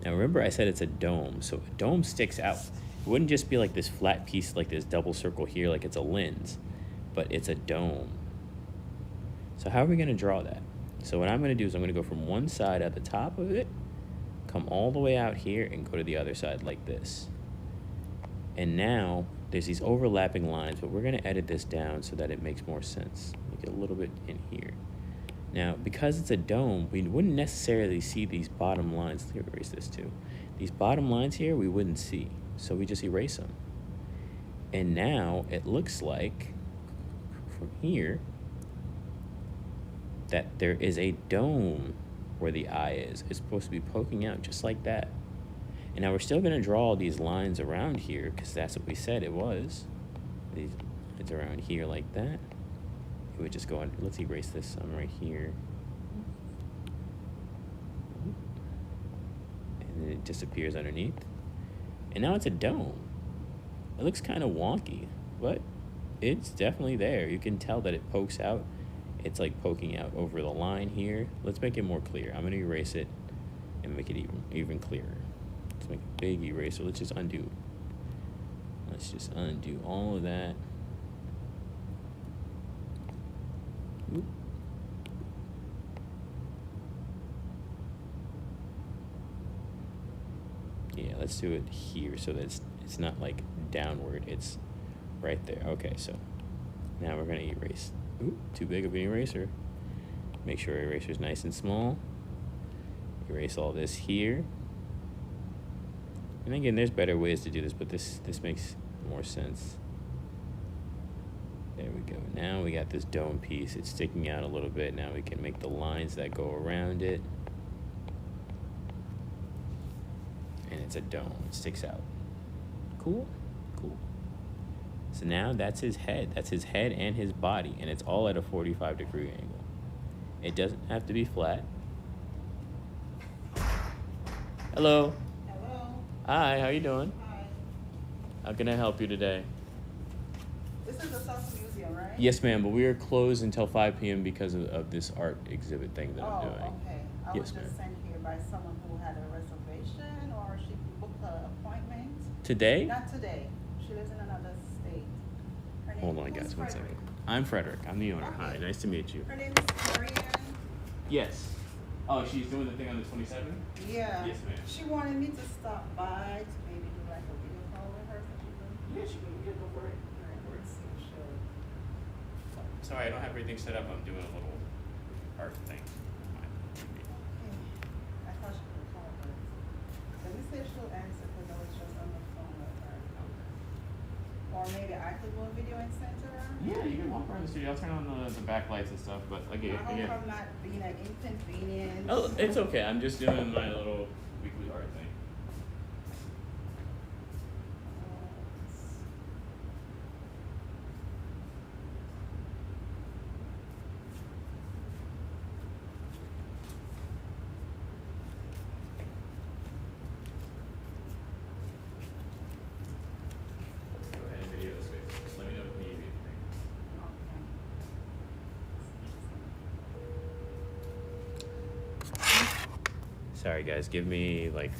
A: Now remember, I said it's a dome, so a dome sticks out. It wouldn't just be like this flat piece, like this double circle here, like it's a lens, but it's a dome. So how are we gonna draw that? So what I'm gonna do is I'm gonna go from one side at the top of it, come all the way out here and go to the other side like this. And now there's these overlapping lines, but we're gonna edit this down so that it makes more sense. Make it a little bit in here. Now, because it's a dome, we wouldn't necessarily see these bottom lines. Let's erase this too. These bottom lines here, we wouldn't see. So we just erase them. And now it looks like, from here, that there is a dome where the eye is. It's supposed to be poking out just like that. And now we're still gonna draw these lines around here because that's what we said it was. It's around here like that. We would just go on, let's erase this some right here. And then it disappears underneath. And now it's a dome. It looks kind of wonky, but it's definitely there. You can tell that it pokes out. It's like poking out over the line here. Let's make it more clear. I'm gonna erase it and make it even clearer. Let's make a big eraser. Let's just undo. Let's just undo all of that. Oop. Yeah, let's do it here so that it's not like downward, it's right there. Okay, so now we're gonna erase. Ooh, too big of an eraser. Make sure our eraser is nice and small. Erase all this here. And again, there's better ways to do this, but this makes more sense. There we go. Now we got this dome piece. It's sticking out a little bit. Now we can make the lines that go around it. And it's a dome. It sticks out. Cool? Cool. So now that's his head. That's his head and his body. And it's all at a 45-degree angle. It doesn't have to be flat. Hello.
C: Hello.
A: Hi, how you doing?
C: Hi.
A: How can I help you today?
C: This is the Salsa Museum, right?
A: Yes, ma'am, but we are closed until 5 p.m. because of this art exhibit thing that I'm doing.
C: Okay. I
A: Yes,
C: was just sent here by someone who had a reservation, or she booked an appointment.
A: Today?
C: Not today. She lives in another state. Her name
A: Hold on,
C: who's
A: guys, one second.
C: Frederick?
A: I'm Frederick. I'm the owner. Hi,
C: Okay.
A: nice to meet you.
C: Her name is Marianne.
A: Yes. Oh, she's doing the thing on the 27th?
C: Yeah.
A: Yes, ma'am.
C: She wanted me to stop by to maybe do like a video call with her. So she
A: Yeah, she can get go for it.
C: can.
A: sorry, I don't have everything set up. I'm doing a little art thing.
C: I thought she would call, but let me see if she'll answer, because I was just on the phone with her. Or maybe I could do a video and send to her.
A: Yeah, you can walk around the studio. I'll turn on the backlights and stuff. But again,
C: I hope I'm not being an inconvenience.
A: oh, it's okay. I'm just doing my little weekly art thing. Go ahead and video this way. Just let me know if you need anything. Sorry guys, give me like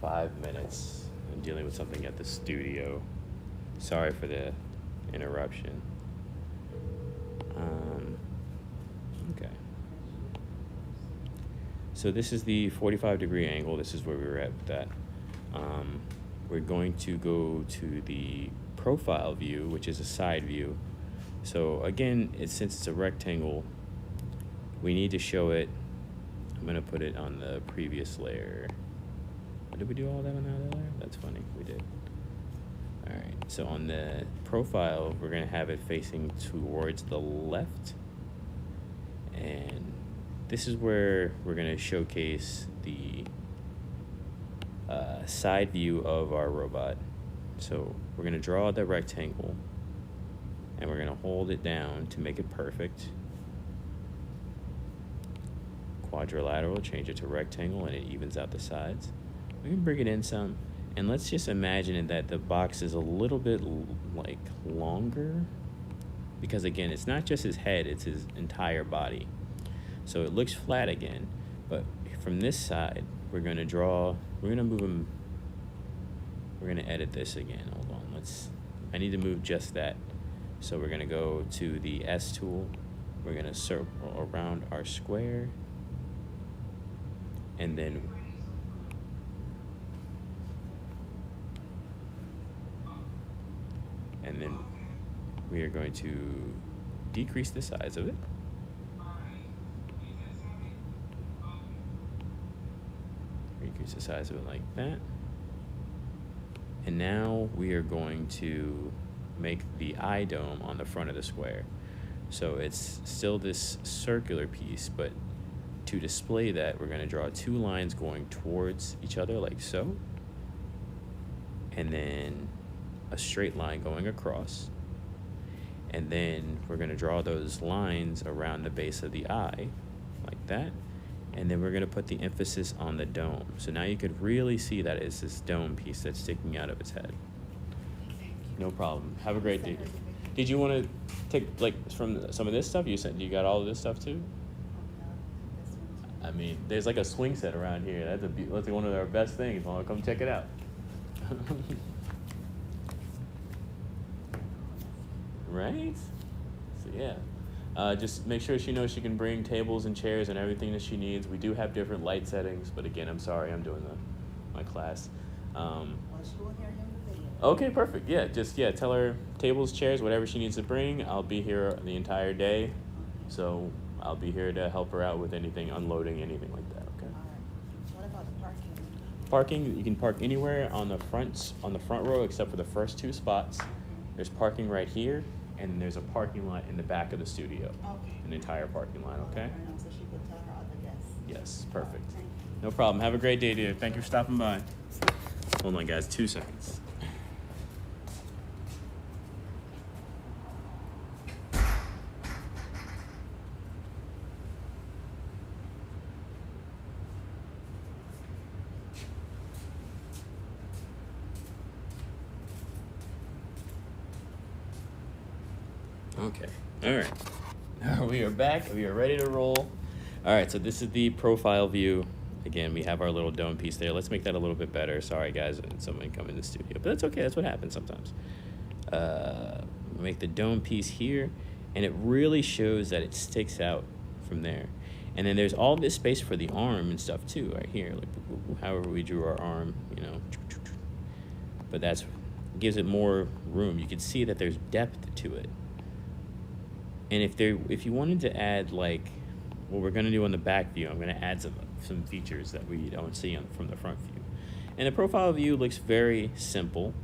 A: 5 minutes. I'm dealing with something at the studio. Sorry for the interruption. Okay. So this is the 45-degree angle. This is where we were at with that. We're going to go to the profile view, which is a side view. So again, since it's a rectangle, we need to show it. I'm gonna put it on the previous layer. Did we do all that on the other layer? That's funny, we did. All right, so on the profile, we're gonna have it facing towards the left. And this is where we're gonna showcase the side view of our robot. So we're gonna draw the rectangle and we're gonna hold it down to make it perfect. Quadrilateral, change it to rectangle, and it evens out the sides. We can bring it in some, and let's just imagine that the box is a little bit like longer, because again, it's not just his head, it's his entire body. So it looks flat again, but from this side, we're gonna move him, we're gonna edit this again. Hold on, I need to move just that. So we're gonna go to the S tool, we're gonna circle around our square, and then we are going to decrease the size of it. Decrease the size of it like that. And now we are going to make the eye dome on the front of the square. So it's still this circular piece, but to display that, we're going to draw two lines going towards each other like so, and then a straight line going across, and then we're going to draw those lines around the base of the eye like that, and then we're going to put the emphasis on the dome. So now you could really see that it's this dome piece that's sticking out of its head. No problem. Have a great day. Did you want to take like from some of this stuff? You said you got all of this stuff too? I mean, there's like a swing set around here. That's one of our best things. Well, come check it out. Right? So yeah. Just make sure she knows she can bring tables and chairs and everything that she needs. We do have different light settings, but again, I'm sorry, I'm doing my class. Okay, perfect. Yeah, tell her tables, chairs, whatever she needs to bring. I'll be here the entire day, so I'll be here to help her out with anything, unloading, anything like that. Okay.
C: All right. What about the parking?
A: Parking, you can park anywhere on the front row except for the first two spots. There's parking right here, and there's a parking lot in the back of the studio.
C: Okay.
A: An entire parking lot. Okay.
C: So she could tell her other guests.
A: Yes, perfect.
C: Thank you.
A: No problem. Have a great day, dear. Thank you for stopping by. Hold on, guys. 2 seconds. Okay. All right. We are back. We are ready to roll. All right. So this is the profile view. Again, we have our little dome piece there. Let's make that a little bit better. Sorry, guys, when someone come in the studio, but that's okay. That's what happens sometimes. Make the dome piece here, and it really shows that it sticks out from there. And then there's all this space for the arm and stuff too, right here. Like however we drew our arm, you know. But that's gives it more room. You can see that there's depth to it. And if you wanted to add like what we're gonna do on the back view, I'm gonna add some features that we don't see from the front view. And the profile view looks very simple.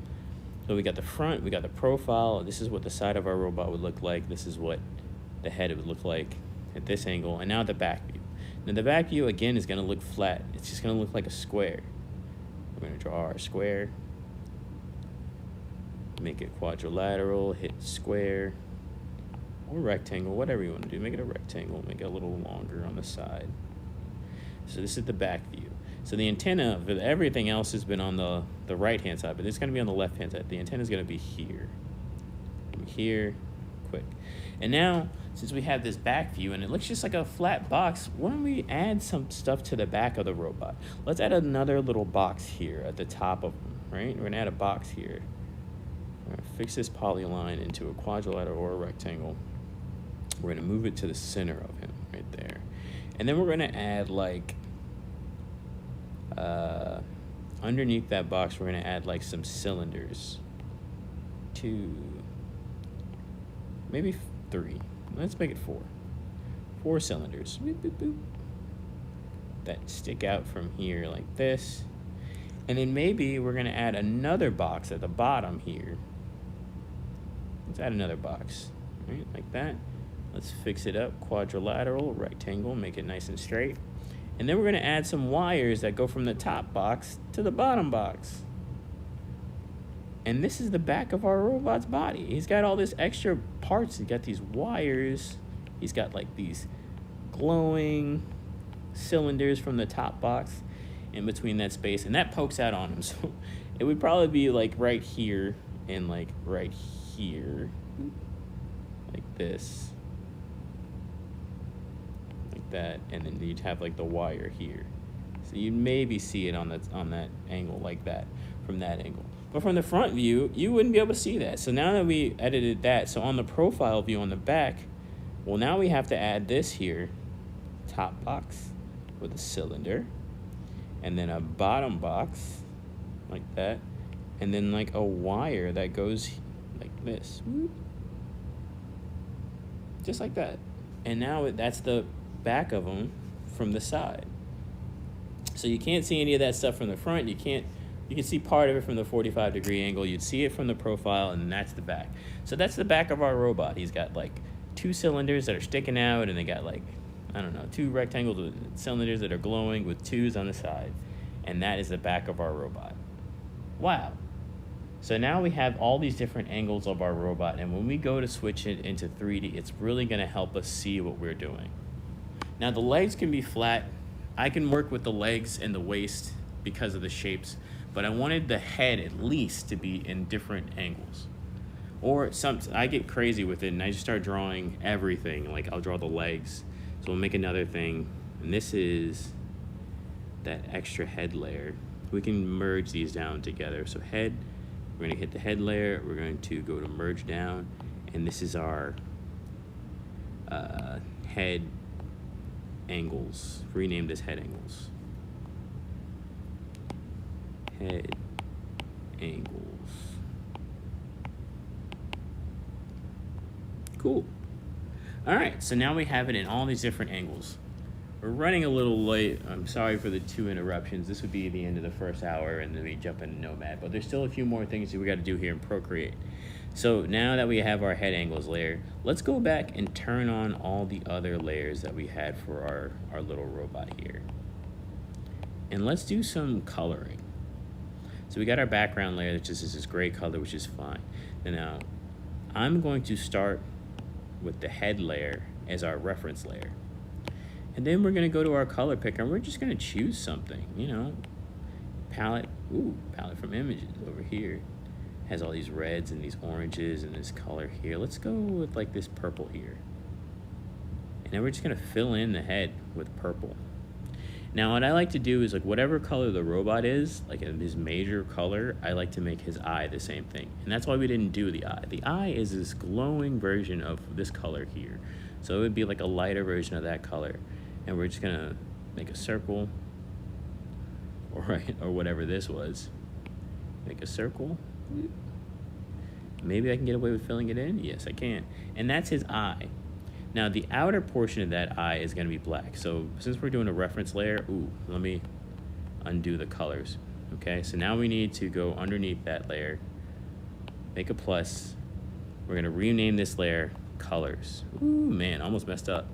A: So we got the front, we got the profile. This is what the side of our robot would look like. This is what the head would look like at this angle. And now the back view. Now the back view again is gonna look flat. It's just gonna look like a square. We're gonna draw our square. Make it quadrilateral, hit square, or rectangle, whatever you want to do. Make it a rectangle, make it a little longer on the side. So this is the back view. So the antenna, everything else has been on the right-hand side, but it's going to be on the left-hand side. The antenna is going to be here. Here, quick. And now, since we have this back view, and it looks just like a flat box, why don't we add some stuff to the back of the robot? Let's add another little box here at the top of them, right? We're going to add a box here. We're going to fix this polyline into a quadrilateral or a rectangle. We're going to move it to the center of him, right there. And then we're going to add, like, underneath that box, we're going to add, like, some cylinders. 2, maybe 3. Let's make it 4. 4 cylinders. Boop, boop, boop. That stick out from here like this. And then maybe we're going to add another box at the bottom here. Let's add another box, right, like that. Let's fix it up, quadrilateral, rectangle, make it nice and straight. And then we're gonna add some wires that go from the top box to the bottom box. And this is the back of our robot's body. He's got all this extra parts. He's got these wires. He's got like these glowing cylinders from the top box in between that space, and that pokes out on him. So it would probably be like right here and like right here, like this, like that, and then you'd have like the wire here. So you'd maybe see it on that angle like that, from that angle. But from the front view, you wouldn't be able to see that. So now that we edited that, so on the profile view on the back, well, now we have to add this here, top box with a cylinder, and then a bottom box like that, and then like a wire that goes like this, just like that. And now that's the back of them from the side. So you can't see any of that stuff from the front. You can see part of it from the 45-degree angle. You'd see it from the profile, and that's the back. So that's the back of our robot. He's got like 2 cylinders that are sticking out, and they got like, I don't know, 2 rectangles with cylinders that are glowing with 2s on the side. And that is the back of our robot. Wow. So now we have all these different angles of our robot, and when we go to switch it into 3D, it's really gonna help us see what we're doing. Now the legs can be flat. I can work with the legs and the waist because of the shapes, but I wanted the head at least to be in different angles. Or I get crazy with it and I just start drawing everything. Like I'll draw the legs. So we'll make another thing, and this is that extra head layer. We can merge these down together. So head, we're gonna hit the head layer, we're going to go to merge down, and this is our head angles, renamed as head angles. Head angles. Cool. All right, so now we have it in all these different angles. We're running a little late. I'm sorry for the 2 interruptions. This would be the end of the first hour, and then we jump into Nomad. But there's still a few more things that we got to do here in Procreate. So now that we have our head angles layer, let's go back and turn on all the other layers that we had for our little robot here. And let's do some coloring. So we got our background layer, which is this gray color, which is fine. And now I'm going to start with the head layer as our reference layer. And then we're gonna go to our color picker, and we're just gonna choose something, you know. Palette, palette from images over here. Has all these reds and these oranges and this color here. Let's go with like this purple here. And then we're just gonna fill in the head with purple. Now what I like to do is like whatever color the robot is, like his major color, I like to make his eye the same thing. And that's why we didn't do the eye. The eye is this glowing version of this color here. So it would be like a lighter version of that color. And we're just gonna make a circle, or whatever this was. Make a circle. Maybe I can get away with filling it in. Yes, I can. And that's his eye. Now the outer portion of that eye is going to be black. So since we're doing a reference layer, let me undo the colors. Okay, so now we need to go underneath that layer, make a plus. We're going to rename this layer colors. Ooh, man, almost messed up.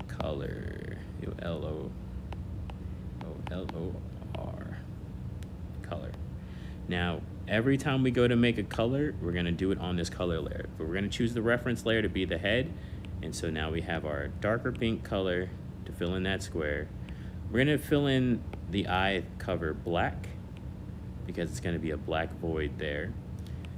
A: Color, L-O-R, color. Now, every time we go to make a color, we're going to do it on this color layer. But we're going to choose the reference layer to be the head. And so now we have our darker pink color to fill in that square. We're going to fill in the eye cover black because it's going to be a black void there.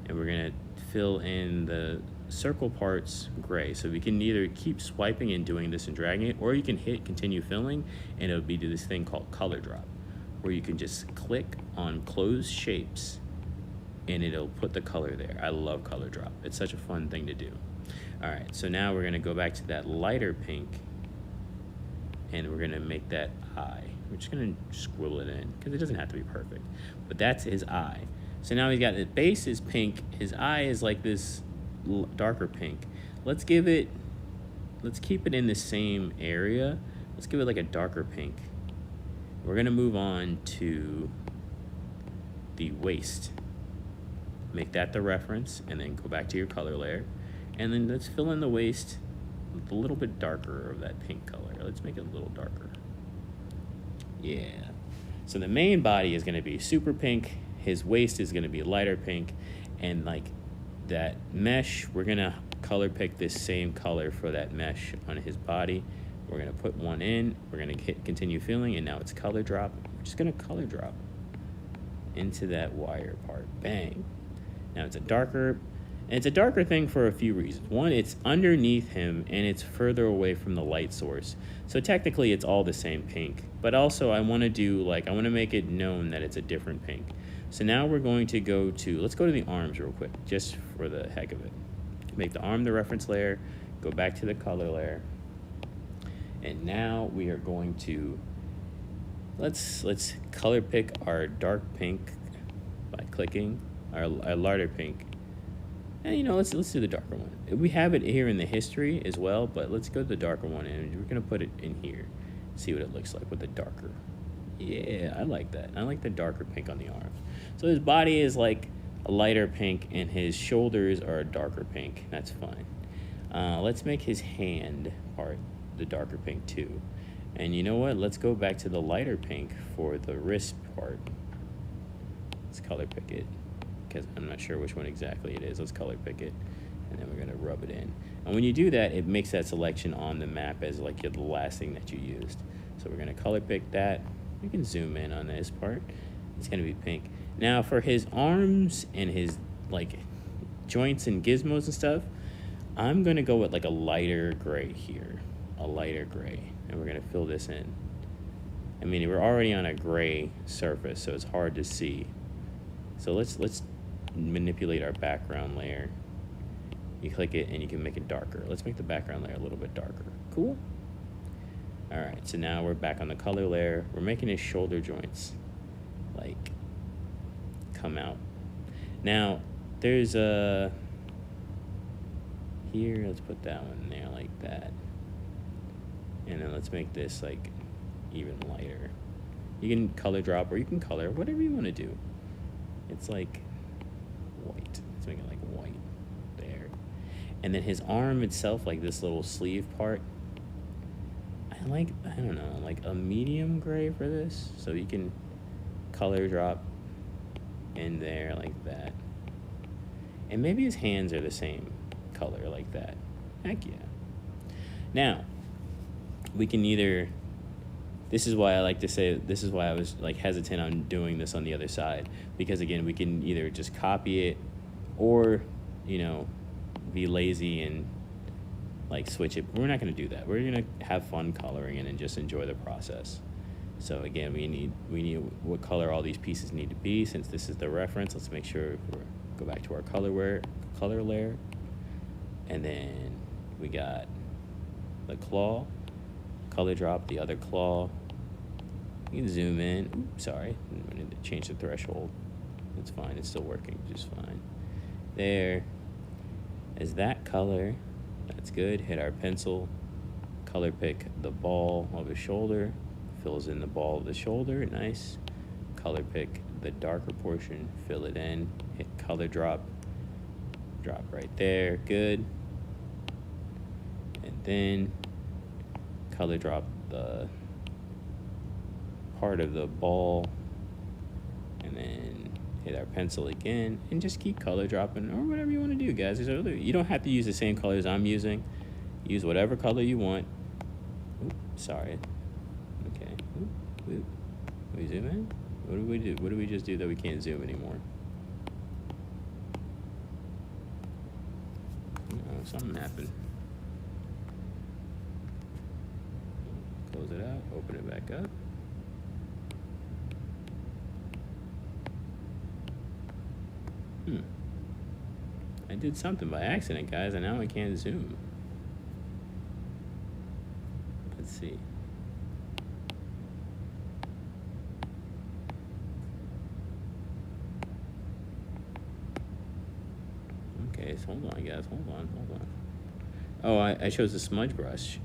A: And we're going to fill in the circle parts gray. So we can either keep swiping and doing this and dragging it, or you can hit continue filling and it'll be this thing called color drop, where you can just click on closed shapes and it'll put the color there. I love color drop. It's such a fun thing to do. All right, so now we're gonna go back to that lighter pink and we're gonna make that eye. We're just gonna scribble it in because it doesn't have to be perfect, but that's his eye. So now he's got the base is pink. His eye is like this darker pink. Let's keep it in the same area. Let's give it like a darker pink. We're gonna move on to the waist. Make that the reference and then go back to your color layer. And then let's fill in the waist with a little bit darker of that pink color. Let's make it a little darker. Yeah. So the main body is gonna be super pink. His waist is gonna be lighter pink. And like that mesh, we're gonna color pick this same color for that mesh on his body. We're gonna put one in, we're gonna hit continue filling, and now it's color drop. We're just gonna color drop into that wire part, bang. Now it's a darker thing for a few reasons. One, it's underneath him and it's further away from the light source. So technically it's all the same pink, but also I wanna make it known that it's a different pink. So now we're going to let's go to the arms real quick, just for the heck of it. Make the arm the reference layer, go back to the color layer. And now we are going to, let's color pick our dark pink by clicking, our lighter pink. And let's do the darker one. We have it here in the history as well, but let's go to the darker one and we're gonna put it in here. See what it looks like with the darker. Yeah, I like that. I like the darker pink on the arms. So his body is like a lighter pink and his shoulders are a darker pink. That's fine. Let's make his hand part the darker pink too. And you know what? Let's go back to the lighter pink for the wrist part. Let's color pick it because I'm not sure which one exactly it is. Let's color pick it and then we're gonna rub it in. And when you do that, it makes that selection on the map as like the last thing that you used. So we're gonna color pick that. We can zoom in on this part. It's gonna be pink. Now for his arms and his like joints and gizmos and stuff, I'm gonna go with like a lighter gray here, a lighter gray, and we're gonna fill this in. I mean, we're already on a gray surface, so it's hard to see. So let's manipulate our background layer. You click it and you can make it darker. Let's make the background layer a little bit darker. Cool. All right, so now we're back on the color layer. We're making his shoulder joints like come out. Now there's here, let's put that one there like that. And then let's make this like even lighter. You can color drop or you can color, whatever you want to do. It's like white. Let's make it like white there. And then his arm itself, like this little sleeve part, I don't know, like a medium gray for this. So you can color drop in there like that. And maybe his hands are the same color like that. Heck yeah. Now, we can either, this is why I was like hesitant on doing this on the other side. Because again, we can either just copy it or, be lazy and like switch it. We're not gonna do that. We're gonna have fun coloring it and just enjoy the process. So again, we need what color all these pieces need to be. Since this is the reference, let's make sure go back to our color layer. And then we got the claw, color drop the other claw. You can zoom in. Oops, sorry, I need to change the threshold. It's fine, it's still working just fine. There is that color. That's good. Hit our pencil, color pick the ball of his shoulder, fills in the ball of the shoulder, nice. Color pick the darker portion, fill it in, hit color drop, drop right there, good. And then color drop the part of the ball, and then hit our pencil again, and just keep color dropping, or whatever you want to do, guys. You don't have to use the same colors I'm using. Use whatever color you want. Oop, sorry. Okay. Oop, oop. We zoom in? What do we do? What do we just do that we can't zoom anymore? Oh, something happened. Close it out, open it back up. I did something by accident, guys, and now I can't zoom. Let's see. Okay, so hold on, guys. Hold on. Oh, I chose the smudge brush.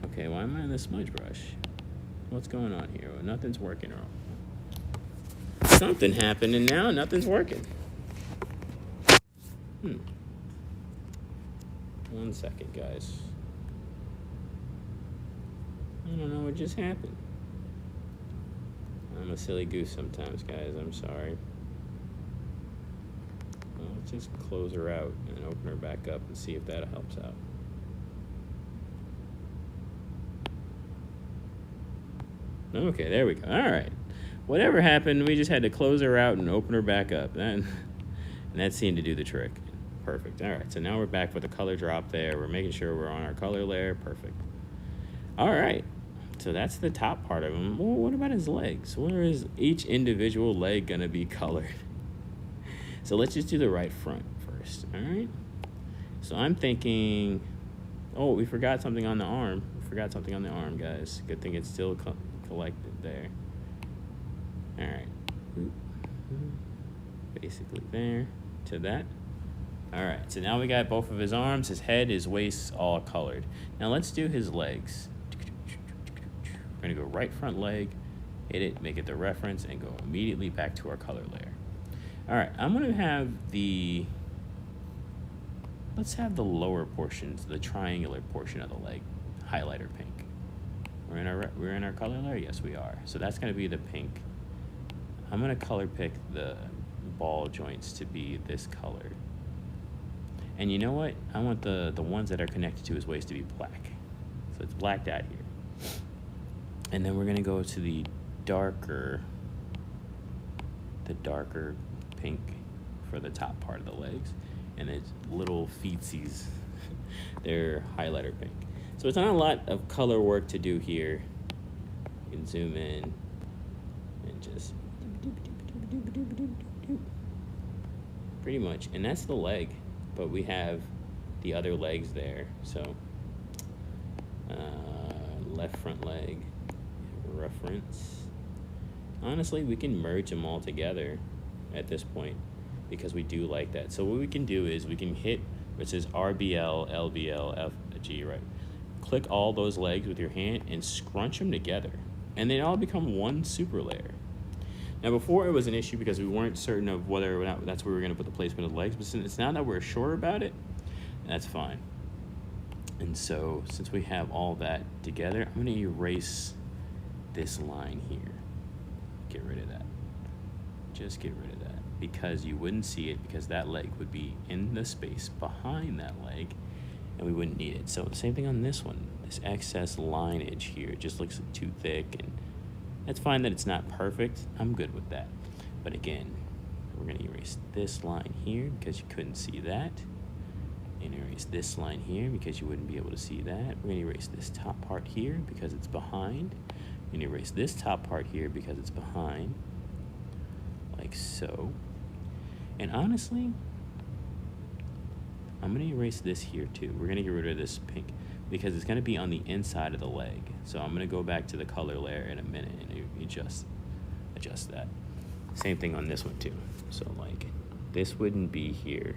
A: Okay, why am I on the smudge brush? What's going on here? Well, nothing's working wrong. Something happened, and now nothing's working. 1 second, guys. I don't know what just happened. I'm a silly goose sometimes, guys. I'm sorry. Well, let's just close her out and open her back up and see if that helps out. Okay, there we go. All right. Whatever happened, we just had to close her out and open her back up. And that seemed to do the trick. Perfect. All right, so now we're back with the color drop there. We're making sure we're on our color layer. Perfect. All right, so that's the top part of him. Well, what about his legs? Where is each individual leg going to be colored? So let's just do the right front first, all right? So I'm thinking, oh, we forgot something on the arm. We forgot something on the arm, guys. Good thing it's still collected there. All right. Basically there to that. All right, so now we got both of his arms, his head, his waist all colored. Now let's do his legs. We're gonna go right front leg, hit it, make it the reference, and go immediately back to our color layer. All right, I'm gonna have let's have the lower portions, the triangular portion of the leg, highlighter pink. We're in our color layer? Yes, we are. So that's gonna be the pink. I'm gonna color pick the ball joints to be this color. And you know what? I want the ones that are connected to his waist to be black. So it's blacked out here. And then we're gonna go to the darker pink for the top part of the legs. And it's little feetsies. They're highlighter pink. So it's not a lot of color work to do here. You can zoom in and just pretty much. And that's the leg. But we have the other legs there. So left front leg, reference. Honestly, we can merge them all together at this point because we do like that. So what we can do is we can hit, which says RBL, LBL, FG, right? Click all those legs with your hand and scrunch them together. And they all become one super layer. Now, before it was an issue because we weren't certain of whether or not that's where we were going to put the placement of the legs, but since it's now that we're sure about it, that's fine. And so, since we have all that together, I'm going to erase this line here. Get rid of that. Just get rid of that. Because you wouldn't see it, because that leg would be in the space behind that leg, and we wouldn't need it. So, same thing on this one. This excess lineage here, it just looks too thick, and that's fine that it's not perfect. I'm good with that. But again, we're going to erase this line here because you couldn't see that. And erase this line here because you wouldn't be able to see that. We're going to erase this top part here because it's behind. We're going to erase this top part here because it's behind. Like so. And honestly, I'm going to erase this here too. We're going to get rid of this pink because it's going to be on the inside of the leg. So I'm going to go back to the color layer in a minute and adjust that. Same thing on this one too. So like this wouldn't be here.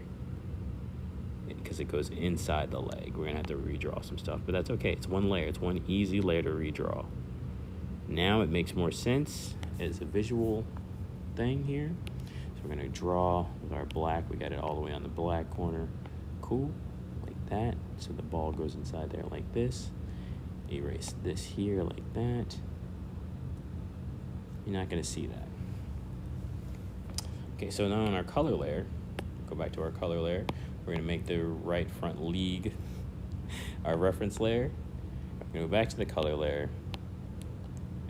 A: because it goes inside the leg. We're gonna have to redraw some stuff, but that's okay. It's one layer. It's one easy layer to redraw. Now it makes more sense as a visual thing here. So we're gonna draw with our black. We got it all the way on the black corner. Cool, like that. So the ball goes inside there like this. Erase this here like that. You're not gonna see that. Okay, so now on our color layer, go back to our color layer. We're gonna make the right front league our reference layer. We're gonna go back to the color layer,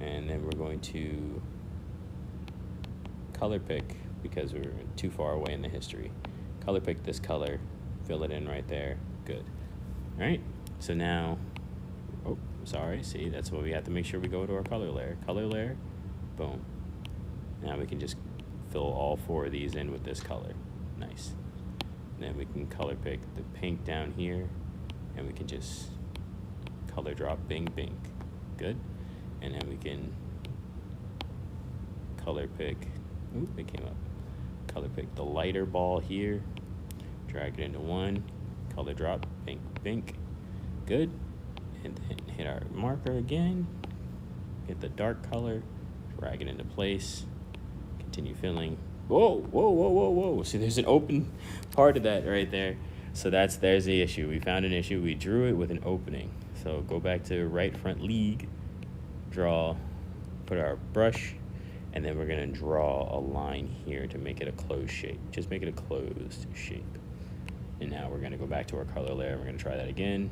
A: and then we're going to color pick, because we're too far away in the history. Color pick this color, fill it in right there, good. All right, so now, oh, sorry, see, that's what we have to make sure we go to our color layer, boom. Now we can just fill all 4 of these in with this color, nice. Then we can color pick the pink down here, and we can just color drop bing bing, good. And then we can color pick, oop, it came up. Color pick the lighter ball here, drag it into one, color drop, bink, bink, good. And then hit our marker again, get the dark color, drag it into place, continue filling. Whoa, whoa, whoa, whoa, whoa. See, there's an open part of that right there. So there's the issue. We found an issue. We drew it with an opening. So go back to right front league, draw, put our brush, and then we're gonna draw a line here to make it a closed shape. Just make it a closed shape. And now we're gonna go back to our color layer. We're gonna try that again.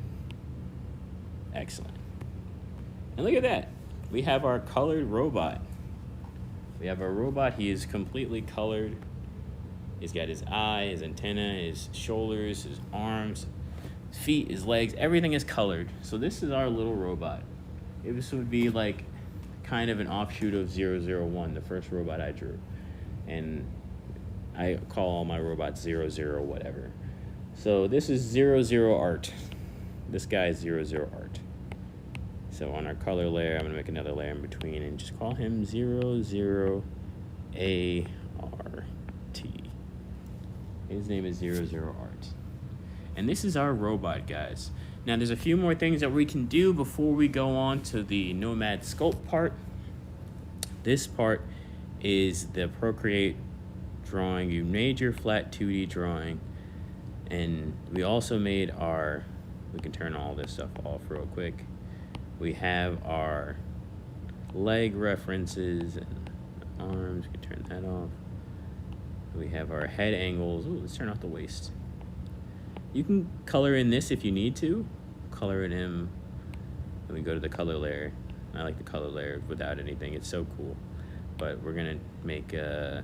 A: Excellent. And look at that. We have our colored robot. We have our robot. He is completely colored. He's got his eye, his antenna, his shoulders, his arms, his feet, his legs. Everything is colored. So this is our little robot. This would be like kind of an offshoot of 001, the first robot I drew. And I call all my robots 00 whatever. So this is 00 art. This guy is 00 art. So on our color layer, I'm gonna make another layer in between and just call him 00ART. His name is 00 art. And this is our robot, guys. Now there's a few more things that we can do before we go on to the Nomad Sculpt part. This part is the Procreate drawing. You made your flat 2D drawing, and we also made our, we can turn all this stuff off real quick. We have our leg references and arms, we can turn that off. We have our head angles. Ooh, let's turn off the waist. You can color in this if you need to. Color it in, and we go to the color layer. I like the color layer without anything. It's so cool. But we're gonna make head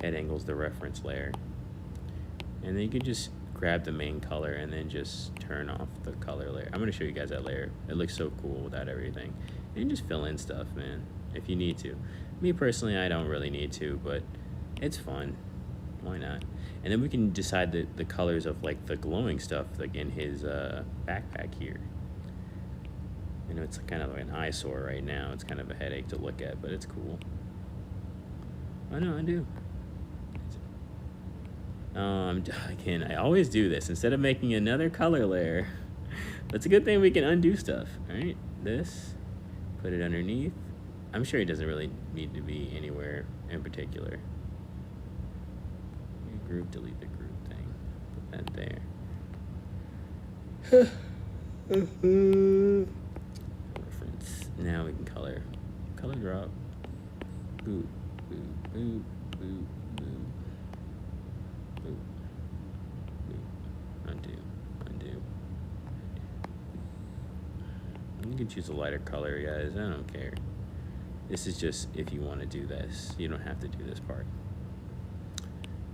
A: angles the reference layer. And then you can just grab the main color and then just turn off the color layer. I'm gonna show you guys that layer. It looks so cool without everything. And just fill in stuff, man, if you need to. Me personally, I don't really need to, but it's fun. Why not? And then we can decide the colors of like the glowing stuff, like in his backpack here. I know it's kind of like an eyesore right now. It's kind of a headache to look at, but it's cool. I know, I do. Again, I always do this. Instead of making another color layer, that's a good thing we can undo stuff. All right, this, put it underneath. I'm sure it doesn't really need to be anywhere in particular. Group, delete the group thing. Put that there. Reference. Now we can color. Color drop. Boop, boop, boop, boop, boop. Boop. Boop. Undo. Undo. You can choose a lighter color, guys. I don't care. This is just if you want to do this. You don't have to do this part.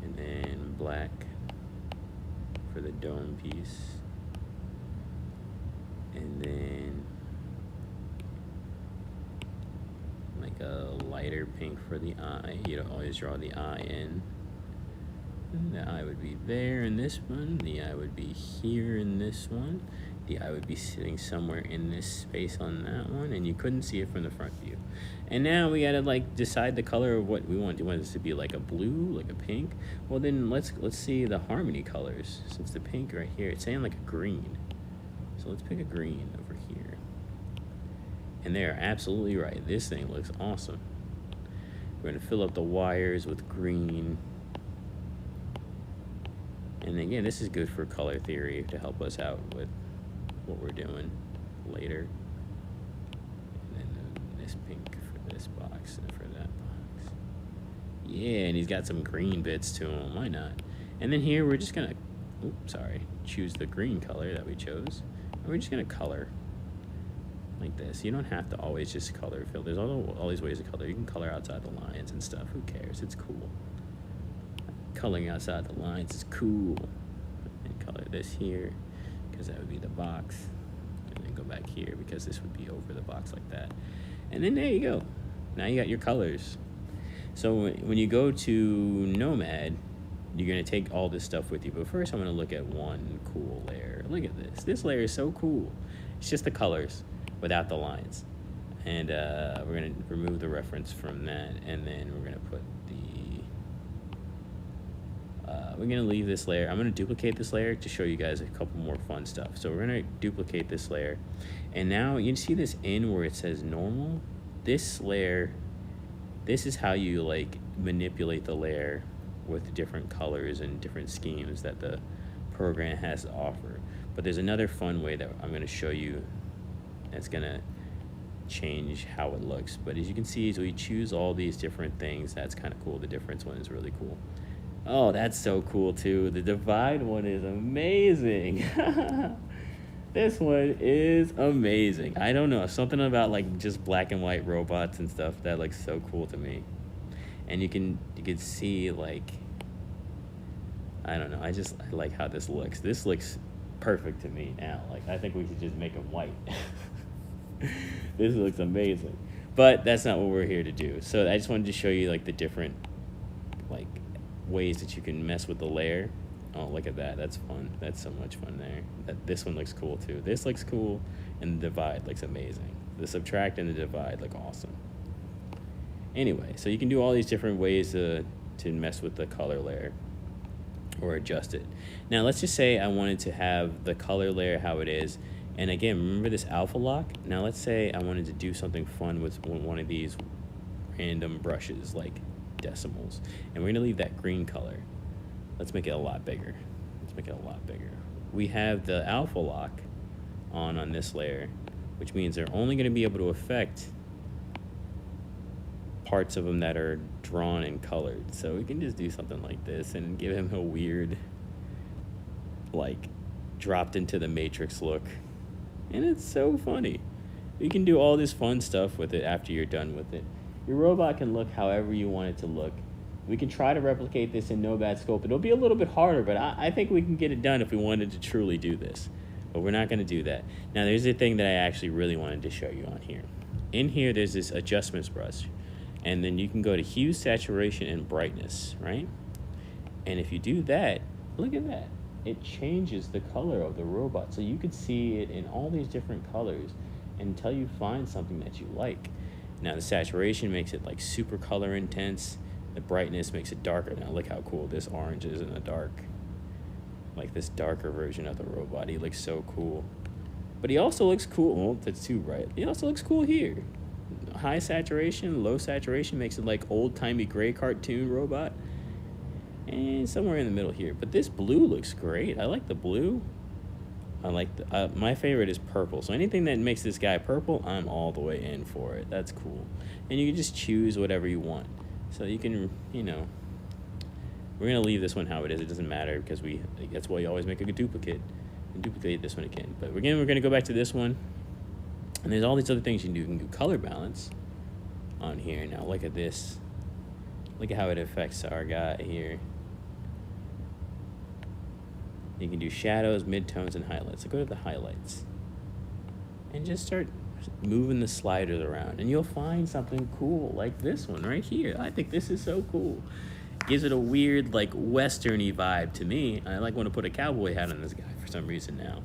A: And then black for the dome piece. And then like a lighter pink for the eye. You don't always draw the eye in. And the eye would be there in this one. The eye would be here in this one. the eye would be sitting somewhere in this space on that one, and you couldn't see it from the front view. And now we gotta like decide the color of what we want. Do you want this to be like a blue, like a pink? Well, then let's see the harmony colors. Since the pink right here, it's saying like a green. So let's pick a green over here. And they are absolutely right. This thing looks awesome. We're gonna fill up the wires with green. And again, this is good for color theory to help us out with what we're doing later. And then this pink for this box and for that box. Yeah, and he's got some green bits to him. Why not? And then here we're just gonna, choose the green color that we chose. And we're just gonna color like this. You don't have to always just color fill. There's all these ways to color. You can color outside the lines and stuff. Who cares? It's cool. Coloring outside the lines is cool. And color this here because that would be the box, and then go back here because this would be over the box like that. And then there you go. Now you got your colors. So when you go to Nomad, you're gonna take all this stuff with you. But first I'm gonna look at one cool layer. Look at this. This layer is so cool. It's just the colors without the lines. And we're gonna remove the reference from that, and then we're gonna put we're gonna leave this layer. I'm gonna duplicate this layer to show you guys a couple more fun stuff. So we're gonna duplicate this layer, and now you can see this in where it says normal. This layer, this is how you like manipulate the layer with different colors and different schemes that the program has to offer. But there's another fun way that I'm gonna show you that's gonna change how it looks. But as you can see, as we choose all these different things, that's kind of cool. The difference one is really cool. Oh, that's so cool too. The divide one is amazing. This one is amazing. I don't know, something about like just black and white robots and stuff that looks so cool to me. And you can see like, I don't know, I like how this looks. This looks perfect to me now. Like I think we should just make them white. This looks amazing. But that's not what we're here to do. So I just wanted to show you like the different like ways that you can mess with the layer. Oh, look at that. That's fun. That's so much fun there. This one looks cool too. This looks cool, and the divide looks amazing. The subtract and the divide look awesome. Anyway, so you can do all these different ways to mess with the color layer or adjust it. Now let's just say I wanted to have the color layer how it is, and again, remember this alpha lock? Now let's say I wanted to do something fun with one of these random brushes like decimals, and we're gonna leave that green color. Let's make it a lot bigger. We have the alpha lock on this layer, which means they're only gonna be able to affect parts of them that are drawn and colored. So we can just do something like this and give him a weird, like, dropped into the Matrix look. And it's so funny. You can do all this fun stuff with it after you're done with it. Your robot can look however you want it to look. We can try to replicate this in Nomad Sculpt. It'll be a little bit harder, but I think we can get it done if we wanted to truly do this. But we're not gonna do that. Now there's a thing that I actually really wanted to show you on here. In here, there's this adjustments brush. And then you can go to hue, saturation, and brightness, right? And if you do that, look at that. It changes the color of the robot. So you could see it in all these different colors until you find something that you like. Now the saturation makes it like super color intense. The brightness makes it darker. Now look how cool this orange is in the dark. Like this darker version of the robot. He looks so cool. But he also looks cool. Well, that's too bright. He also looks cool here. High saturation, low saturation makes it like old-timey gray cartoon robot. And somewhere in the middle here. But this blue looks great. I like the blue. I like the, my favorite is purple. So anything that makes this guy purple, I'm all the way in for it. That's cool. And you can just choose whatever you want. So you can, you know, we're gonna leave this one how it is. It doesn't matter because that's why you always make a duplicate and duplicate this one again. But again, we're gonna go back to this one. And there's all these other things you can do. You can do color balance on here. Now look at this. Look at how it affects our guy here. You can do shadows, midtones, and highlights. So go to the highlights. And just start moving the sliders around. And you'll find something cool like this one right here. I think this is so cool. Gives it a weird, like, western-y vibe to me. I like want to put a cowboy hat on this guy for some reason now.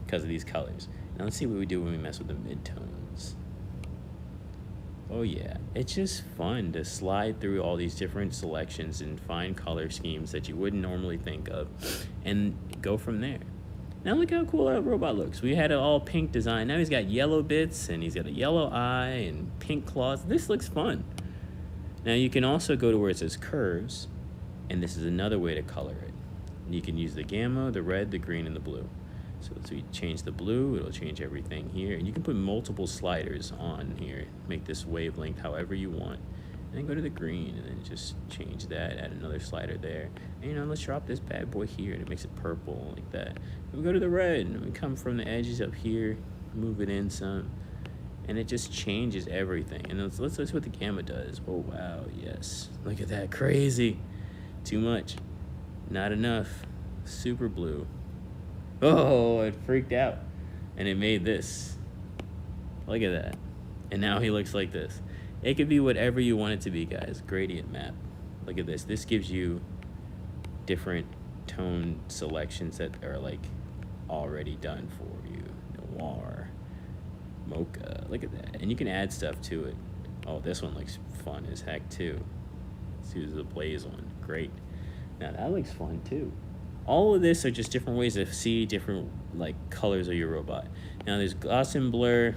A: because of these colors. Now let's see what we do when we mess with the midtones. Oh yeah, it's just fun to slide through all these different selections and find color schemes that you wouldn't normally think of and go from there. Now look how cool that robot looks. We had an all pink design. Now he's got yellow bits and he's got a yellow eye and pink claws. This looks fun. Now you can also go to where it says curves, and this is another way to color it. You can use the gamma, the red, the green, and the blue. So we change the blue, it'll change everything here. And you can put multiple sliders on here, make this wavelength however you want. And then go to the green and then just change that, add another slider there. And, you know, let's drop this bad boy here and it makes it purple like that. And we go to the red and we come from the edges up here, move it in some, and it just changes everything. And let's what the gamma does. Oh wow, yes. Look at that, crazy. Too much, not enough. Super blue. Oh, it freaked out. And it made this. Look at that. And now he looks like this. It could be whatever you want it to be, guys. Gradient map. Look at this. This gives you different tone selections that are like already done for you. Noir, mocha. Look at that. And you can add stuff to it. Oh, this one looks fun as heck too. Let's use the blaze one. Great. Now that looks fun too. All of this are just different ways to see different like colors of your robot. Now there's gloss and blur.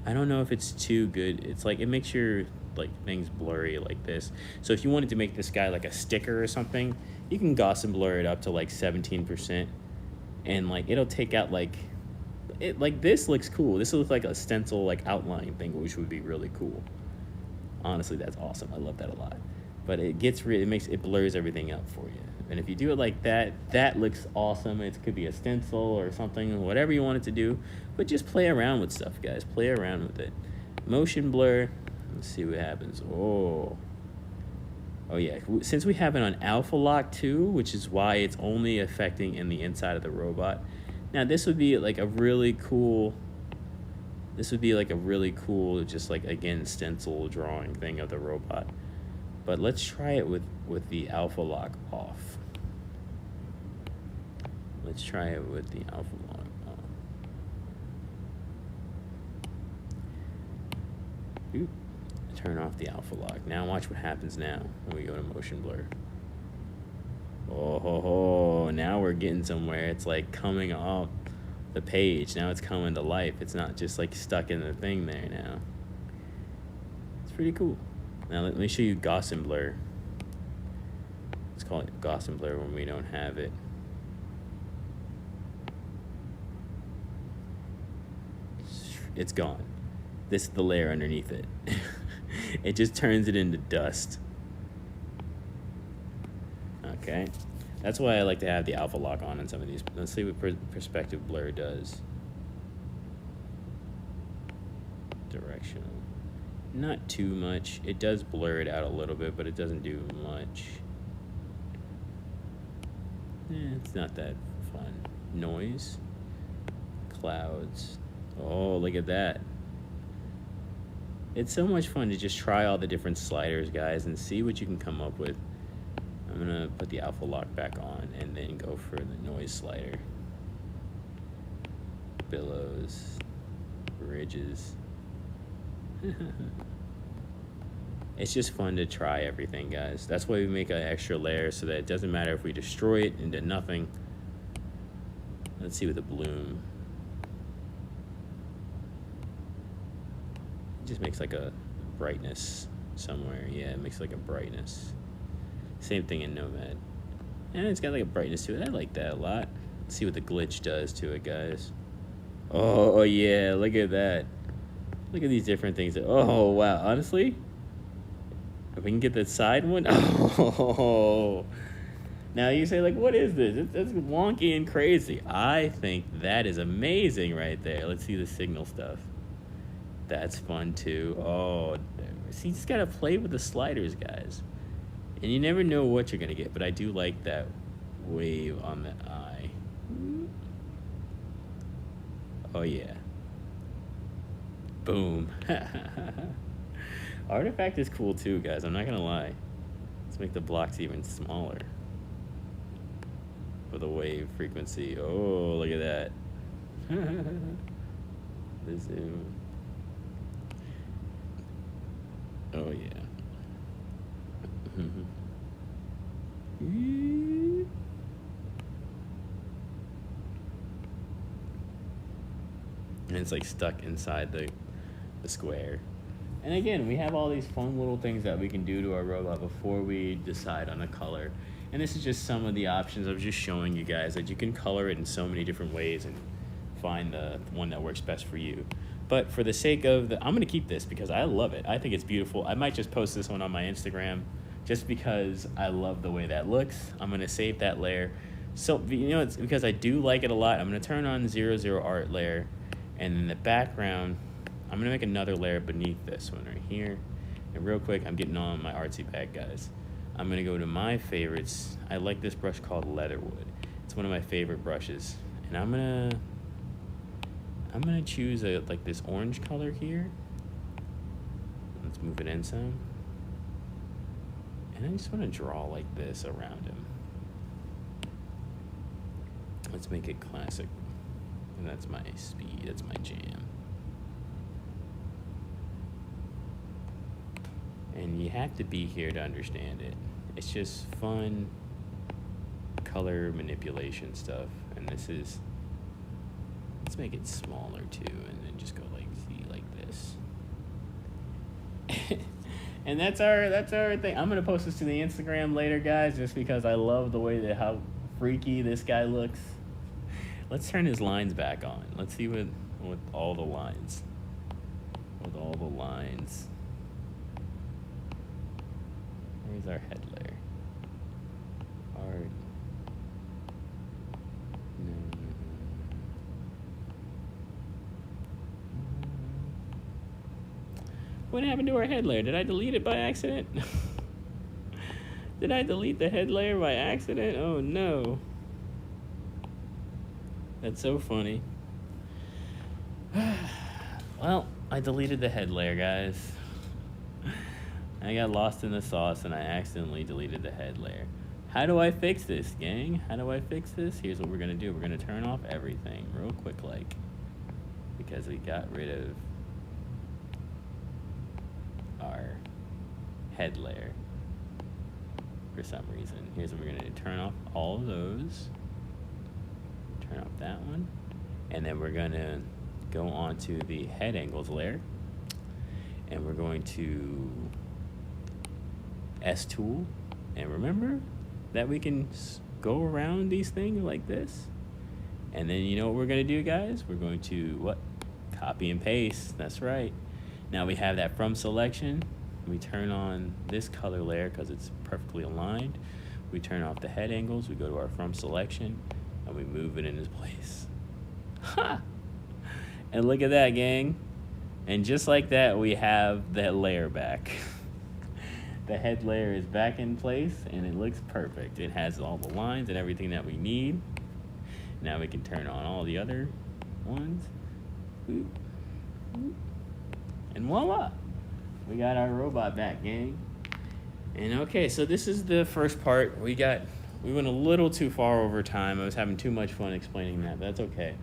A: I don't know if it's too good. It's like it makes your like things blurry like this. So if you wanted to make this guy like a sticker or something, you can gloss and blur it up to like 17%, and like it'll take out like it. Like this looks cool. This looks like a stencil like outline thing, which would be really cool. Honestly, that's awesome. I love that a lot. But it blurs everything out for you. And if you do it like that, that looks awesome. It could be a stencil or something, whatever you want it to do. But just play around with stuff, guys. Play around with it. Motion blur. Let's see what happens. Oh yeah. Since we have it on alpha lock too, which is why it's only affecting in the inside of the robot. Now this would be like a really cool. Just like again stencil drawing thing of the robot. But let's try it with the alpha lock off. Let's try it with the alpha lock off. Ooh. Turn off the alpha lock. Now watch what happens now when we go to motion blur. Oh, now we're getting somewhere. It's like coming off the page. Now it's coming to life. It's not just like stuck in the thing there now. It's pretty cool. Now let me show you Gaussian blur. Let's call it Gaussian blur when we don't have it. It's gone. This is the layer underneath it. It just turns it into dust. Okay. That's why I like to have the alpha lock on some of these. Let's see what perspective blur does. Directional. Not too much. It does blur it out a little bit, but it doesn't do much. It's not that fun. Noise. Clouds. Oh, look at that. It's so much fun to just try all the different sliders, guys, and see what you can come up with. I'm gonna put the alpha lock back on and then go for the noise slider. Billows. Ridges. It's just fun to try everything, guys. That's why we make an extra layer, so that it doesn't matter if we destroy it into nothing. Let's see with the bloom. It just makes like a brightness somewhere. Yeah, it makes like a brightness. Same thing in Nomad. And it's got like a brightness to it. I like that a lot. Let's see what the glitch does to it, guys. Oh yeah, look at that. Look at these different things. Oh, wow. Honestly, if we can get that side one. Oh. Now you say, like, what is this? It's wonky and crazy. I think that is amazing right there. Let's see the signal stuff. That's fun, too. Oh, see, you just got to play with the sliders, guys. And you never know what you're going to get, but I do like that wave on the eye. Oh, yeah. Boom. Artifact is cool too, guys. I'm not gonna lie. Let's make the blocks even smaller. with a wave frequency. Oh, look at that. The zoom. Oh yeah. And it's like stuck inside the square. And again, we have all these fun little things that we can do to our robot before we decide on a color. And this is just some of the options. I was just showing you guys that you can color it in so many different ways and find the one that works best for you. But for the sake of I'm gonna keep this because I love it. I think it's beautiful. I might just post this one on my Instagram just because I love the way that looks. I'm gonna save that layer. So, you know, it's because I do like it a lot. I'm gonna turn on 00 art layer, and in the background, I'm gonna make another layer beneath this one right here. And real quick, I'm getting on my artsy bag, guys. I'm gonna go to my favorites. I like this brush called Leatherwood. It's one of my favorite brushes. And I'm gonna choose like this orange color here. Let's move it in some. And I just wanna draw like this around him. Let's make it classic. And that's my speed, that's my jam. And you have to be here to understand it. It's just fun color manipulation stuff. And this is, let's make it smaller too, and then just go like this. And that's our thing. I'm gonna post this to the Instagram later, guys, just because I love the way that how freaky this guy looks. Let's turn his lines back on. Let's see with all the lines. With all the lines. Where's our head layer? Art. No. What happened to our head layer? Did I delete it by accident? Did I delete the head layer by accident? Oh no. That's so funny. Well, I deleted the head layer, guys. I got lost in the sauce and I accidentally deleted the head layer. How do I fix this, gang? How do I fix this? Here's what we're gonna do. We're gonna turn off everything real quick, like, because we got rid of our head layer for some reason. Here's what we're gonna do. Turn off all of those. Turn off that one. And then we're gonna go on to the head angles layer. And we're going to S tool. And remember that we can go around these things like this. And then you know what we're gonna do, guys? We're going to, what? Copy and paste, that's right. Now we have that from selection. We turn on this color layer because it's perfectly aligned. We turn off the head angles, we go to our from selection, and we move it in its place. Ha! And look at that, gang. And just like that, we have that layer back. The head layer is back in place, and it looks perfect. It has all the lines and everything that we need. Now we can turn on all the other ones. And voila! We got our robot back, gang. And okay, so this is the first part. We went a little too far over time. I was having too much fun explaining that, but that's okay.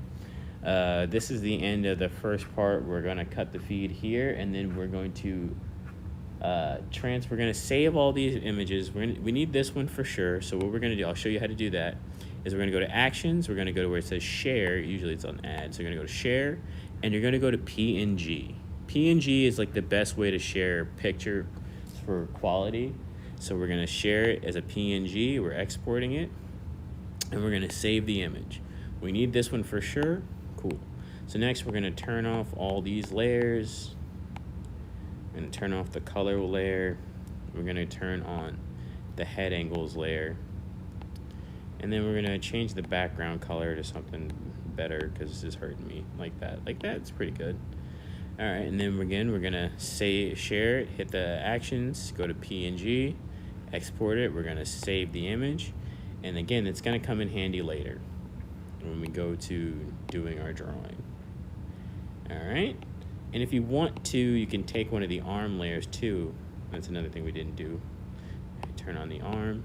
A: This is the end of the first part. We're gonna cut the feed here, and then we're going to we're gonna save all these images. We need this one for sure. So what we're gonna do, I'll show you how to do that, is we're gonna go to actions. We're gonna go to where it says share. Usually it's on add. So you're gonna go to share, and you're gonna go to PNG. PNG is like the best way to share picture for quality. So we're gonna share it as a PNG. We're exporting it, and we're gonna save the image. We need this one for sure. Cool. So next we're gonna turn off all these layers. We're gonna turn off the color layer. We're gonna turn on the head angles layer. And then we're gonna change the background color to something better because this is hurting me like that. Like that, it's pretty good. All right, and then again, we're gonna share it, hit the actions, go to PNG, export it. We're gonna save the image. And again, it's gonna come in handy later when we go to doing our drawing. All right, and if you want to, you can take one of the arm layers too. That's another thing we didn't do. Turn on the arm,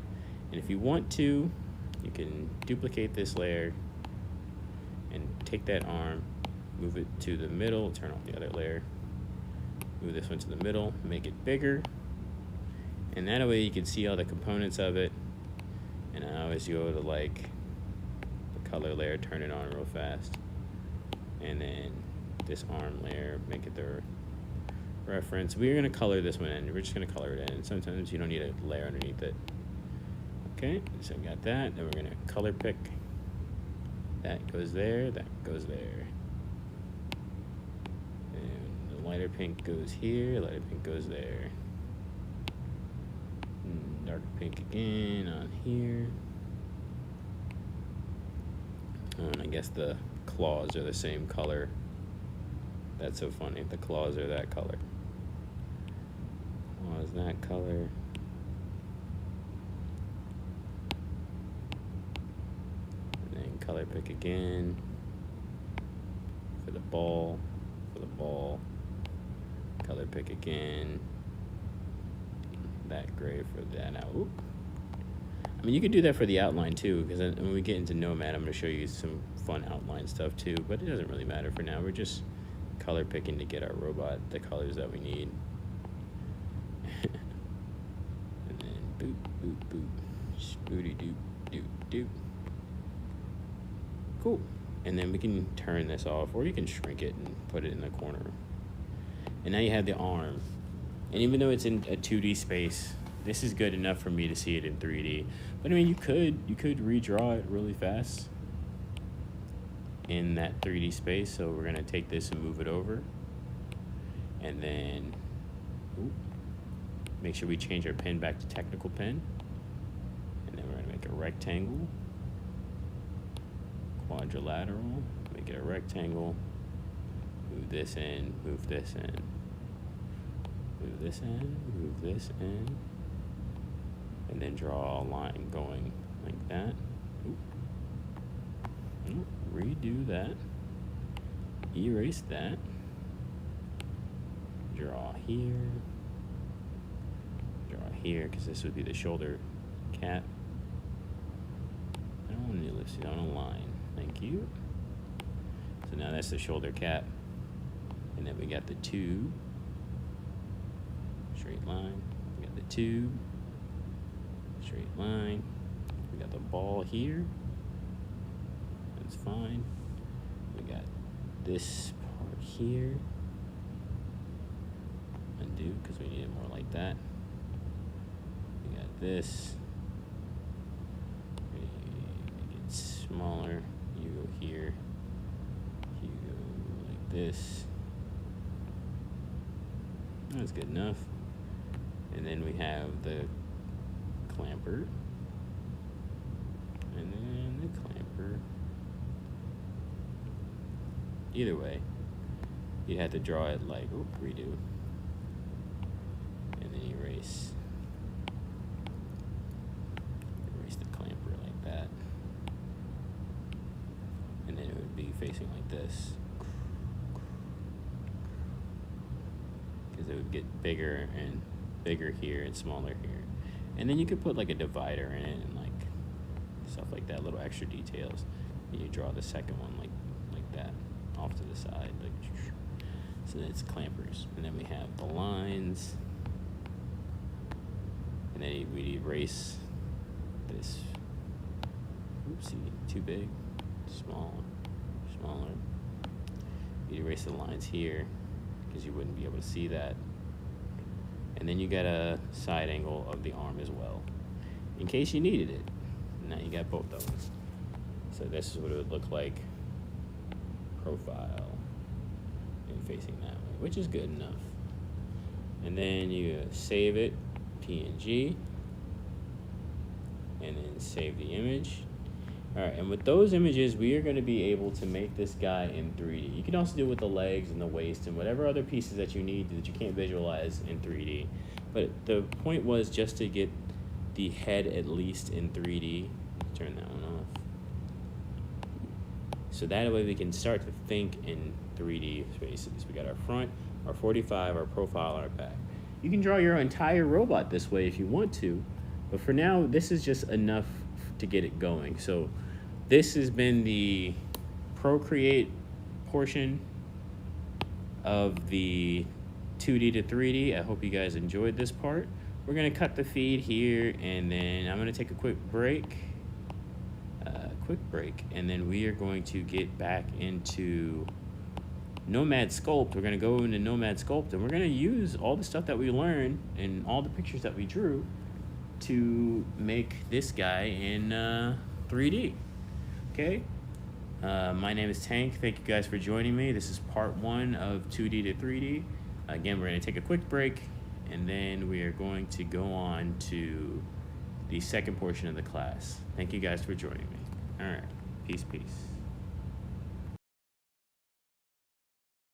A: and if you want to, you can duplicate this layer and take that arm, move it to the middle, turn off the other layer, move this one to the middle, make it bigger, and that way you can see all the components of it. And I always go to like the color layer, turn it on real fast, and then this arm layer, make it the reference. We're gonna color this one in. We're just gonna color it in. Sometimes you don't need a layer underneath it. Okay, so I got that. Then we're gonna color pick. That goes there, that goes there. And the lighter pink goes here, lighter pink goes there. Dark pink again on here. Oh, and I guess the claws are the same color. That's so funny. The claws are that color. Claws that color. And then color pick again for the ball. For the ball. Color pick again. That gray for that out. Oop. I mean, you could do that for the outline too, because when we get into Nomad, I'm going to show you some fun outline stuff too, but it doesn't really matter for now. We're just color picking to get our robot the colors that we need. And then boop, boop, boop, spooty doop, doop, doop. Cool. And then we can turn this off, or you can shrink it and put it in the corner. And now you have the arm. And even though it's in a 2D space, this is good enough for me to see it in 3D. But I mean, you could redraw it really fast in that 3D space. So we're gonna take this and move it over. And then, make sure we change our pen back to technical pen. And then we're gonna make a rectangle, quadrilateral, make it a rectangle, move this in, move this in. Move this in, move this in, and then draw a line going like that. Redo that, erase that, draw here, because this would be the shoulder cap. I don't want to list it on a line, thank you. So now that's the shoulder cap, and then we got the tube. Straight line, we got the tube, straight line, we got the ball here, that's fine, we got this part here, undo because we need it more like that, we got this, make it smaller, you go here, you go like this, that's good enough. And then we have the clamper, and then the clamper. Either way, you had to draw it like, redo, and then erase the clamper like that, and then it would be facing like this, because it would get bigger and bigger here and smaller here. And then you could put like a divider in it and like stuff like that, little extra details. And you draw the second one like that off to the side, like, so then it's clampers. And then we have the lines, and then we erase this. Oopsie, too big, smaller. You erase the lines here because you wouldn't be able to see that. And then you got a side angle of the arm as well, in case you needed it. Now you got both of them. So this is what it would look like, profile, and facing that way, which is good enough. And then you save it, PNG, and then save the image. All right, and with those images, we are going to be able to make this guy in 3D. You can also do it with the legs and the waist and whatever other pieces that you need that you can't visualize in 3D. But the point was just to get the head at least in 3D. Turn that one off. So that way we can start to think in 3D spaces. We got our front, our 45, our profile, our back. You can draw your entire robot this way if you want to, but for now, this is just enough to get it going. So this has been the procreate portion of the 2D to 3D. I hope you guys enjoyed this part. We're gonna cut the feed here, and then I'm gonna take a quick break, and then we are going to get back into Nomad Sculpt. We're gonna go into Nomad Sculpt, and we're gonna use all the stuff that we learned and all the pictures that we drew to make this guy in 3D. Okay? My name is Tank. Thank you guys for joining me. This is part 1 of 2D to 3D. Again, we're gonna take a quick break, and then we are going to go on to the second portion of the class. Thank you guys for joining me. All right, peace.